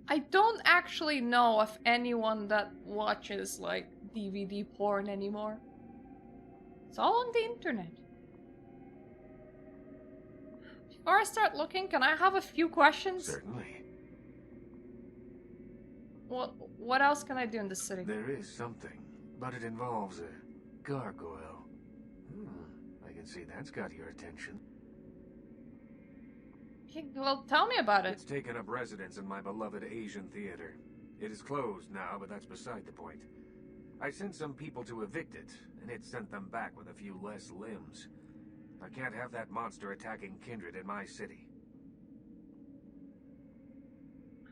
I don't actually know of anyone that watches, like, DVD porn anymore. It's all on the internet. Before I start looking, can I have a few questions? Certainly. What else can I do in this city? There is something, but it involves a gargoyle. I can see that's got your attention. Well, tell me about it. It's taken up residence in my beloved Asian theater. It is closed now, but that's beside the point. I sent some people to evict it, and it sent them back with a few less limbs. I can't have that monster attacking kindred in my city.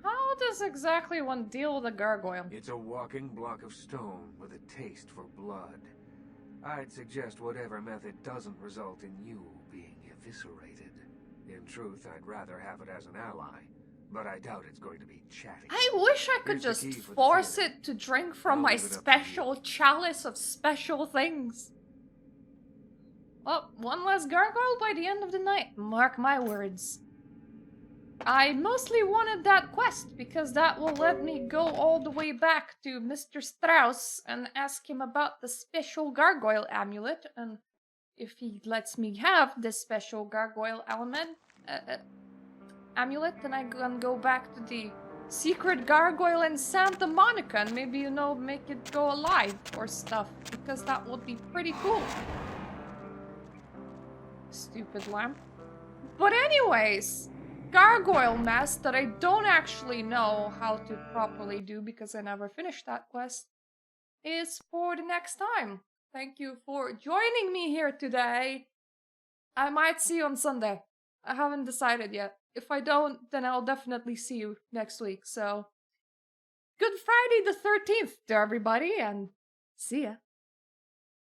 How does exactly one deal with a gargoyle? It's a walking block of stone with a taste for blood. I'd suggest whatever method doesn't result in you being eviscerated. In truth, I'd rather have it as an ally, but I doubt it's going to be chatty. I wish I could Here's the just key for the force theater. it to drink from I'll my leave it up to special chalice of special things. Well, one less gargoyle by the end of the night. Mark my words. I mostly wanted that quest because that will let me go all the way back to Mr. Strauss and ask him about the special gargoyle amulet, and if he lets me have this special gargoyle amulet, then I can go back to the secret gargoyle in Santa Monica and maybe, you know, make it go alive or stuff, because that would be pretty cool. Stupid lamp. But anyways, gargoyle mask that I don't actually know how to properly do because I never finished that quest is for the next time. Thank you for joining me here today. I might see you on Sunday. I haven't decided yet. If I don't, then I'll definitely see you next week. So, good Friday the 13th to everybody, and see ya.